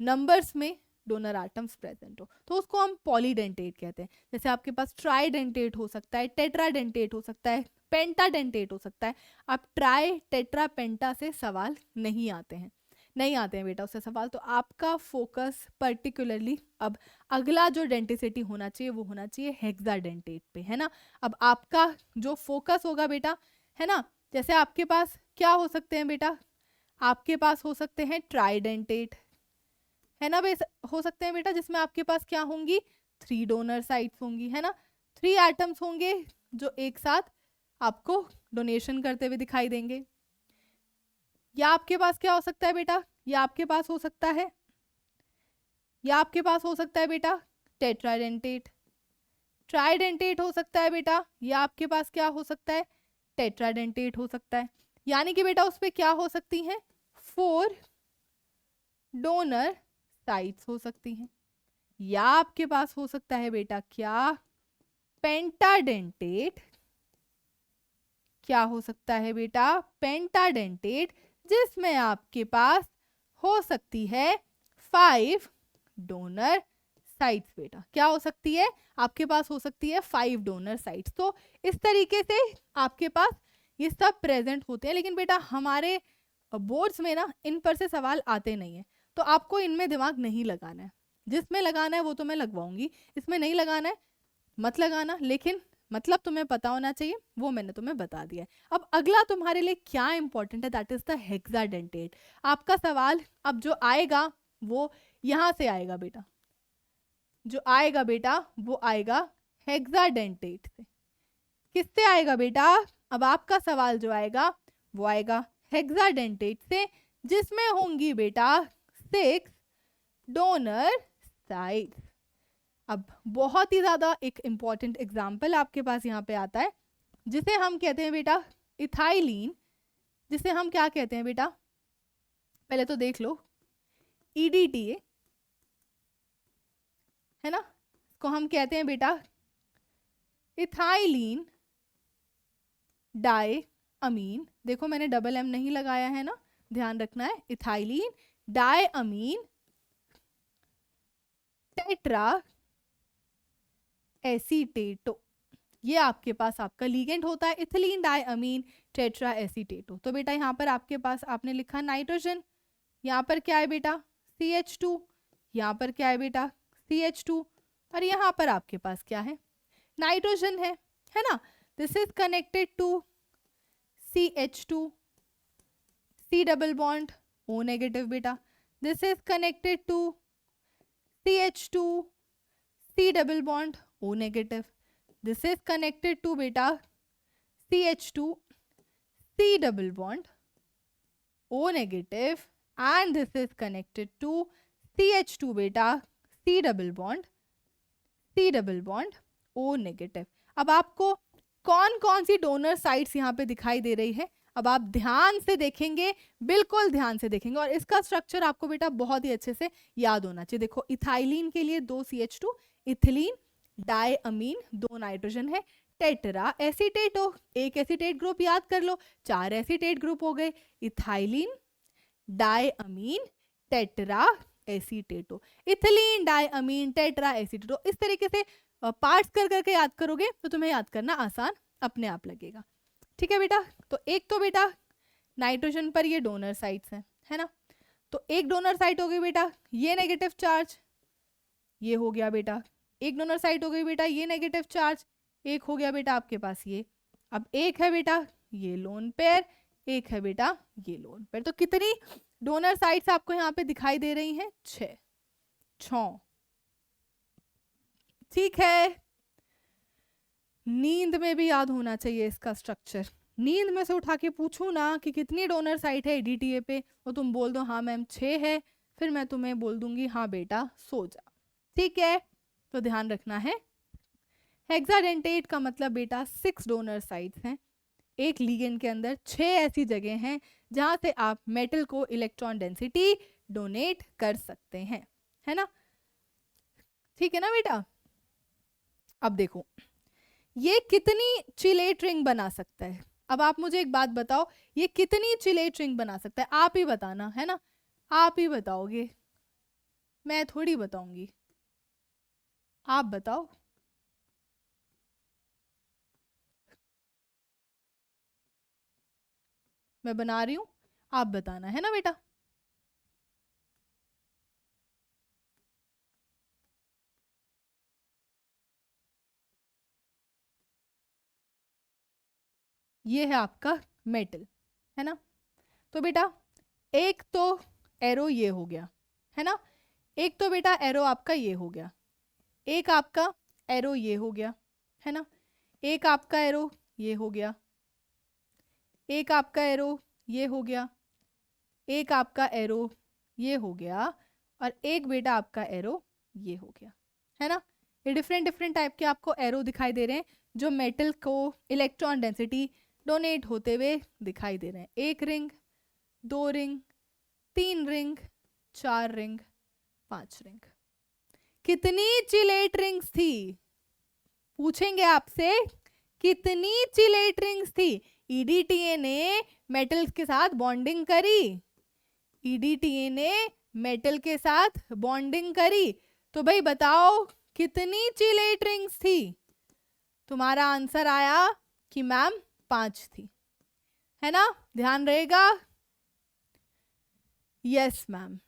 नंबर्स में डोनर एटम्स प्रेजेंट हो, तो उसको हम पॉलीडेंटेट कहते हैं। जैसे आपके पास ट्राइडेंटेट हो सकता है, टेट्राडेंटेट हो सकता है, पेंटाडेंटेट हो सकता है। अब ट्राई टेट्रा पेंटा से सवाल नहीं आते हैं, नहीं आते हैं बेटा उससे सवाल। तो आपका फोकस पर्टिकुलरली अब अगला जो डेंटिसिटी होना चाहिए वो होना चाहिए हेक्साडेंटेट पे, है ना। अब आपका जो फोकस होगा बेटा, है ना, जैसे आपके पास क्या हो सकते हैं बेटा, आपके पास हो सकते हैं ट्राइडेंटेट, है ना, हो सकते हैं बेटा जिसमें आपके पास क्या होंगी, 3 डोनर साइट्स होंगी, है ना। 3 एटम्स होंगे जो एक साथ आपको डोनेशन करते हुए दिखाई देंगे। या आपके पास क्या हो सकता है बेटा, या आपके पास हो सकता है, या आपके पास हो सकता है बेटा टेट्राडेंटेट, ट्राइडेंटेट हो सकता है बेटा, या आपके पास क्या हो सकता है, टेट्राडेंटेट हो सकता है। यानी कि बेटा उस पर क्या हो सकती हैं, 4 डोनर साइट्स हो सकती हैं। या आपके पास हो सकता है बेटा क्या, पेंटाडेंटेट, क्या हो सकता है बेटा, पेंटाडेंटेट, जिसमें आपके पास हो सकती है 5 डोनर साइट्स बेटा। क्या हो सकती है, आपके पास हो सकती है 5 डोनर साइट्स। तो इस तरीके से आपके पास ये सब प्रेजेंट होते हैं। लेकिन बेटा हमारे बोर्ड्स में ना इन पर से सवाल आते नहीं है, तो आपको इनमें दिमाग नहीं लगाना है। जिसमें लगाना है वो तो मैं लगवाऊंगी, इसमें नहीं लगाना है मत लगाना, लेकिन मतलब तुम्हें पता होना चाहिए, वो मैंने तुम्हें बता दिया है। अब अगला तुम्हारे लिए क्या इंपॉर्टेंट है, दैट इज द हेक्साडेंटेट। आपका सवाल अब जो आएगा वो यहां से आएगा बेटा, जो आएगा बेटा वो आएगा हेक्साडेंटेट से। किससे आएगा बेटा? अब आपका सवाल जो आएगा वो आएगा हेक्साडेंटेट से, जिसमें होंगी बेटा 6 डोनर साइड्स। अब बहुत ही ज्यादा एक इंपॉर्टेंट एग्जाम्पल आपके पास यहाँ पे आता है, जिसे हम कहते हैं बेटा इथाइलिन, जिसे हम क्या कहते हैं बेटा, पहले तो देख लो, ईडीटीए है ना, इसको हम कहते हैं बेटा इथाइलिन डाई अमीन। देखो मैंने डबल एम नहीं लगाया है ना, ध्यान रखना है, इथाइलिन डाई अमीन टेट्रा एसीटेटो। ये आपके पास आपका लीगेंड होता है, इथिलीन डाई अमीन टेट्रा एसीटेटो। तो बेटा यहाँ पर आपके पास आपने लिखा नाइट्रोजन, यहाँ पर क्या है बेटा CH2, यहाँ पर क्या है बेटा CH2, और यहाँ पर आपके पास क्या है नाइट्रोजन है ना। This is connected to CH2, C double bond O negative बेटा। This is connected to CH2, C double bond O negative. This is connected to बेटा CH2, C double bond O negative, and this is connected to CH2 beta, C double bond O negative। अब आपको कौन कौन सी donor sites यहाँ पे दिखाई दे रही है, अब आप ध्यान से देखेंगे, बिल्कुल ध्यान से देखेंगे, और इसका स्ट्रक्चर आपको बेटा बहुत ही अच्छे से याद होना चाहिए। देखो इथाइलिन के लिए 2 CH2, इथिलीन डाई अमीन 2 नाइट्रोजन है, टेट्रा एसीटेटो, एक एसीटेट ग्रुप याद कर लो, 4 एसीटेट ग्रुप हो गए, इथाइलिन डाई अमीन टेट्रा एसीटेटो, इथिलीन डाई अमीन टेट्रा एसीटेटो। इस तरीके से पार्ट्स कर करके याद करोगे तो तुम्हें याद करना आसान अपने आप लगेगा। ठीक है बेटा, तो एक तो बेटा नाइट्रोजन पर ये डोनर साइट्स हैं, है ना, तो एक डोनर साइट हो गई बेटा ये नेगेटिव चार्ज, ये हो गया बेटा एक डोनर साइट हो गई बेटा ये नेगेटिव चार्ज, एक हो गया बेटा आपके पास ये। अब एक है बेटा ये लोन पेयर, एक है बेटा ये लोन पेयर। तो कितनी डोनर साइट्स आपको यहाँ पे दिखाई दे रही हैं? 6। ठीक है, नींद में भी याद होना चाहिए इसका स्ट्रक्चर। नींद में से उठा के पूछूं ना कि कितनी डोनर साइट है डीटीए पे, तो तुम बोल दो हाँ मैम 6 है, फिर मैं तुम्हें बोल दूंगी हाँ बेटा सो जा। ठीक है, तो ध्यान रखना है, हेक्साडेंटेट का मतलब बेटा 6 डोनर साइट्स हैं, एक लिगेंड के अंदर 6 ऐसी जगह हैं जहां से आप मेटल को इलेक्ट्रॉन डेंसिटी डोनेट कर सकते हैं, है ना। ठीक है ना बेटा। अब देखो ये कितनी चिलेट रिंग बना सकता है, अब आप मुझे एक बात बताओ, ये कितनी चिलेट रिंग बना सकता है, आप ही बताना, है ना, आप ही बताओगे, मैं थोड़ी बताऊंगी, आप बताओ। मैं बना रही हूं, आप बताना, है ना बेटा। ये है आपका मेटल, है ना, तो बेटा एक तो एरो ये हो गया, है ना, एक तो बेटा एरो आपका ये हो गया, एक आपका एरो ये हो गया, है ना, एक आपका एरो ये हो गया, एक आपका एरो ये हो गया, एक आपका एरो ये हो गया, और एक बेटा आपका एरो ये हो गया, है ना। ये डिफरेंट डिफरेंट टाइप के आपको एरो दिखाई दे रहे हैं जो मेटल को इलेक्ट्रॉन डेंसिटी डोनेट होते हुए दिखाई दे रहे हैं। एक ring, 2 ring, 3 ring, 4 ring, 5 ring. कितनी चिलेट रिंग्स थी, पूछेंगे आपसे, कितनी चिलेट रिंग्स थी। ईडीटीए ने मेटल्स के साथ बॉन्डिंग करी, ईडीटीए ने मेटल के साथ बॉन्डिंग करी, तो भाई बताओ कितनी चिलेट रिंग्स थी। तुम्हारा आंसर आया कि मैम 5 थी, है ना, ध्यान रहेगा। यस मैम,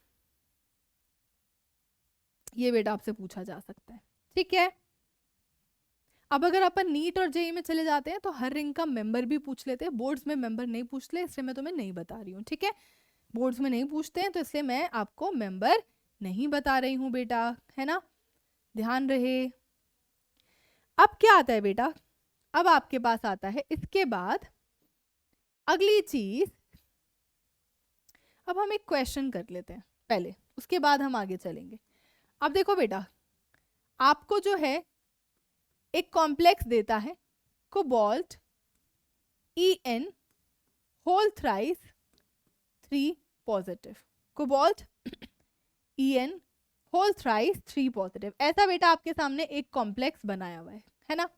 ये बेटा आपसे पूछा जा सकता है, ठीक है। अब अगर अपन नीट और जेई में चले जाते हैं तो हर रिंग का मेंबर भी पूछ लेते हैं, बोर्ड्स में मेंबर नहीं पूछते, इसलिए मैं तुम्हें नहीं बता रही हूँ, ठीक है। बोर्ड्स में नहीं पूछते हैं तो इसलिए मैं आपको मेंबर नहीं बता रही हूँ बेटा, है ना, ध्यान रहे। अब क्या आता है बेटा, अब आपके पास आता है इसके बाद अगली चीज। अब हम एक क्वेश्चन कर लेते हैं पहले, उसके बाद हम आगे चलेंगे। अब देखो बेटा, आपको जो है एक कॉम्प्लेक्स देता है cobalt En whole thrice 3 positive, cobalt En whole thrice 3 positive, ऐसा बेटा आपके सामने एक कॉम्प्लेक्स बनाया हुआ है ना।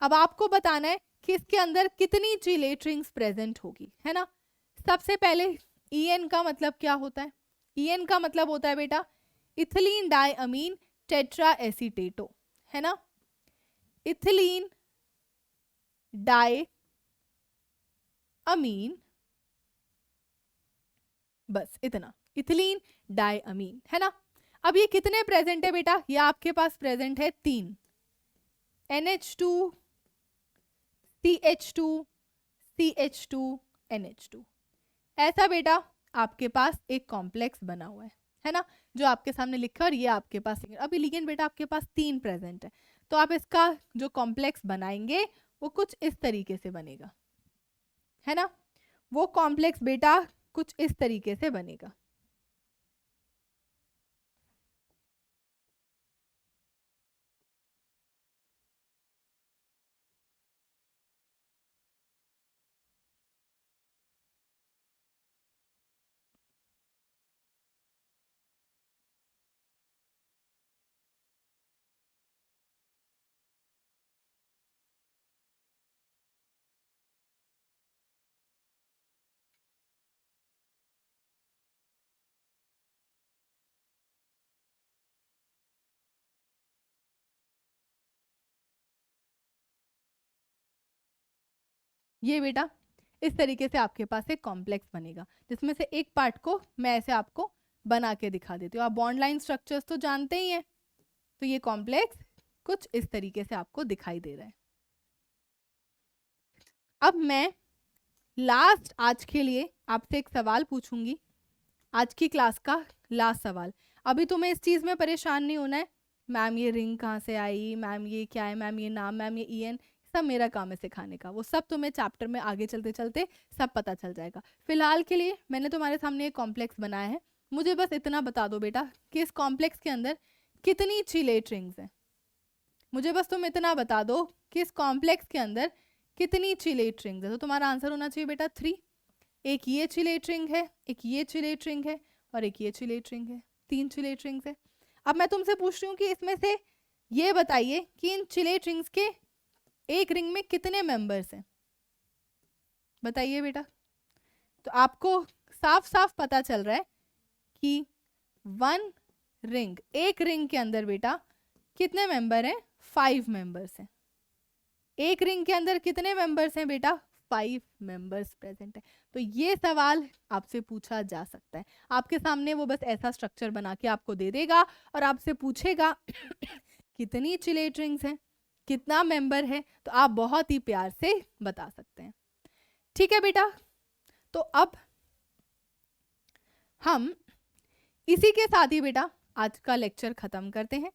अब आपको बताना है कि इसके अंदर कितनी चिलेट रिंग्स प्रेजेंट होगी, है ना। सबसे पहले En का मतलब क्या होता है, En का मतलब होता है बेटा इथिलीन डाइअमीन टेट्रा एसीटेटो, है ना, इथिलीन डाई अमीन, बस इतना, इथिलीन डाइअमीन, है ना। अब ये कितने प्रेजेंट है बेटा, ये आपके पास प्रेजेंट है 3, NH2 CH2 CH2 NH2, ऐसा बेटा आपके पास एक कॉम्प्लेक्स बना हुआ है ना, जो आपके सामने लिखा है, और ये आपके पास अभी लिगेंड बेटा आपके पास 3 प्रेजेंट है, तो आप इसका जो कॉम्प्लेक्स बनाएंगे वो कुछ इस तरीके से बनेगा, है ना। वो कॉम्प्लेक्स बेटा कुछ इस तरीके से बनेगा। ये बेटा इस तरीके से आपके पास एक कॉम्प्लेक्स बनेगा, जिसमें से एक पार्ट को मैं ऐसे आपको बना के दिखा देती हूँ। आप बॉन्ड लाइन स्ट्रक्चर्स तो जानते ही हैं, तो ये कॉम्प्लेक्स कुछ इस तरीके से आपको दिखाई दे रहा है। अब मैं लास्ट आज के लिए आपसे एक सवाल पूछूंगी, आज की क्लास का लास्ट सवाल। अभी तुम्हें इस चीज में परेशान नहीं होना है, मैम ये रिंग कहाँ से आई, मैम ये क्या है, मैम ये नाम, मैम ये En, सब मेरा काम है सिखाने का, वो सब तुम्हें चैप्टर में आगे चलते चलते सब पता चल जाएगा। फिलहाल के लिए मैंने तुम्हारे सामने एक कॉम्प्लेक्स बनाया है, मुझे बस इतना बता दो बेटा कि इस कॉम्प्लेक्स के अंदर कितनी चिलेट रिंग्स हैं। मुझे बस तुम इतना बता दो कि इस कॉम्प्लेक्स के अंदर कितनी चिलेट रिंग्स है, तो तुम्हारा आंसर होना चाहिए बेटा 3। एक ये चिलेट रिंग है, एक ये चिलेट रिंग है, और एक ये चिलेट रिंग है, 3 चिलेट रिंग्स है। अब मैं तुमसे पूछ रही हूँ कि इसमें से ये बताइए कि इन चिलेट रिंग्स के एक रिंग में कितने मेंबर्स हैं, बताइए बेटा। तो आपको साफ साफ पता चल रहा है कि 1 रिंग, एक रिंग के अंदर बेटा कितने मेंबर हैं, 5 मेंबर्स हैं। एक रिंग के अंदर कितने मेंबर्स हैं बेटा, 5 मेंबर्स प्रेजेंट है। तो ये सवाल आपसे पूछा जा सकता है, आपके सामने वो बस ऐसा स्ट्रक्चर बना के आपको दे देगा और आपसे पूछेगा कितनी चिलेट रिंग्स हैं, कितना मेंबर है, तो आप बहुत ही प्यार से बता सकते हैं, ठीक है बेटा। तो अब हम इसी के साथ ही बेटा आज का लेक्चर खत्म करते हैं,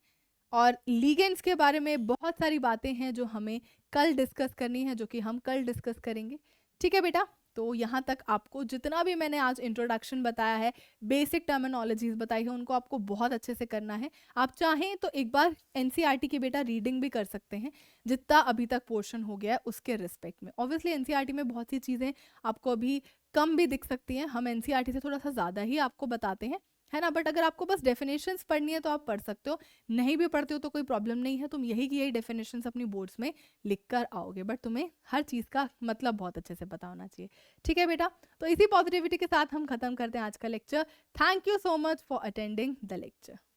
और लीगेंड्स के बारे में बहुत सारी बातें हैं जो हमें कल डिस्कस करनी है, जो कि हम कल डिस्कस करेंगे, ठीक है बेटा। तो यहाँ तक आपको जितना भी मैंने आज इंट्रोडक्शन बताया है, बेसिक टर्मिनोलॉजीज बताई है, उनको आपको बहुत अच्छे से करना है। आप चाहें तो एक बार एनसीईआरटी की बेटा रीडिंग भी कर सकते हैं, जितना अभी तक पोर्शन हो गया है उसके रिस्पेक्ट में। ऑब्वियसली एनसीईआरटी में बहुत सी चीज़ें आपको अभी कम भी दिख सकती हैं, हम एनसीईआरटी से थोड़ा सा ज़्यादा ही आपको बताते हैं, है ना। बट अगर आपको बस डेफिनेशंस पढ़नी है तो आप पढ़ सकते हो, नहीं भी पढ़ते हो तो कोई प्रॉब्लम नहीं है, तुम यही की यही डेफिनेशंस अपनी बोर्ड्स में लिख कर आओगे, बट तुम्हें हर चीज़ का मतलब बहुत अच्छे से पता होना चाहिए, ठीक है बेटा। तो इसी पॉजिटिविटी के साथ हम खत्म करते हैं आज का lecture. Thank you so much for attending the lecture.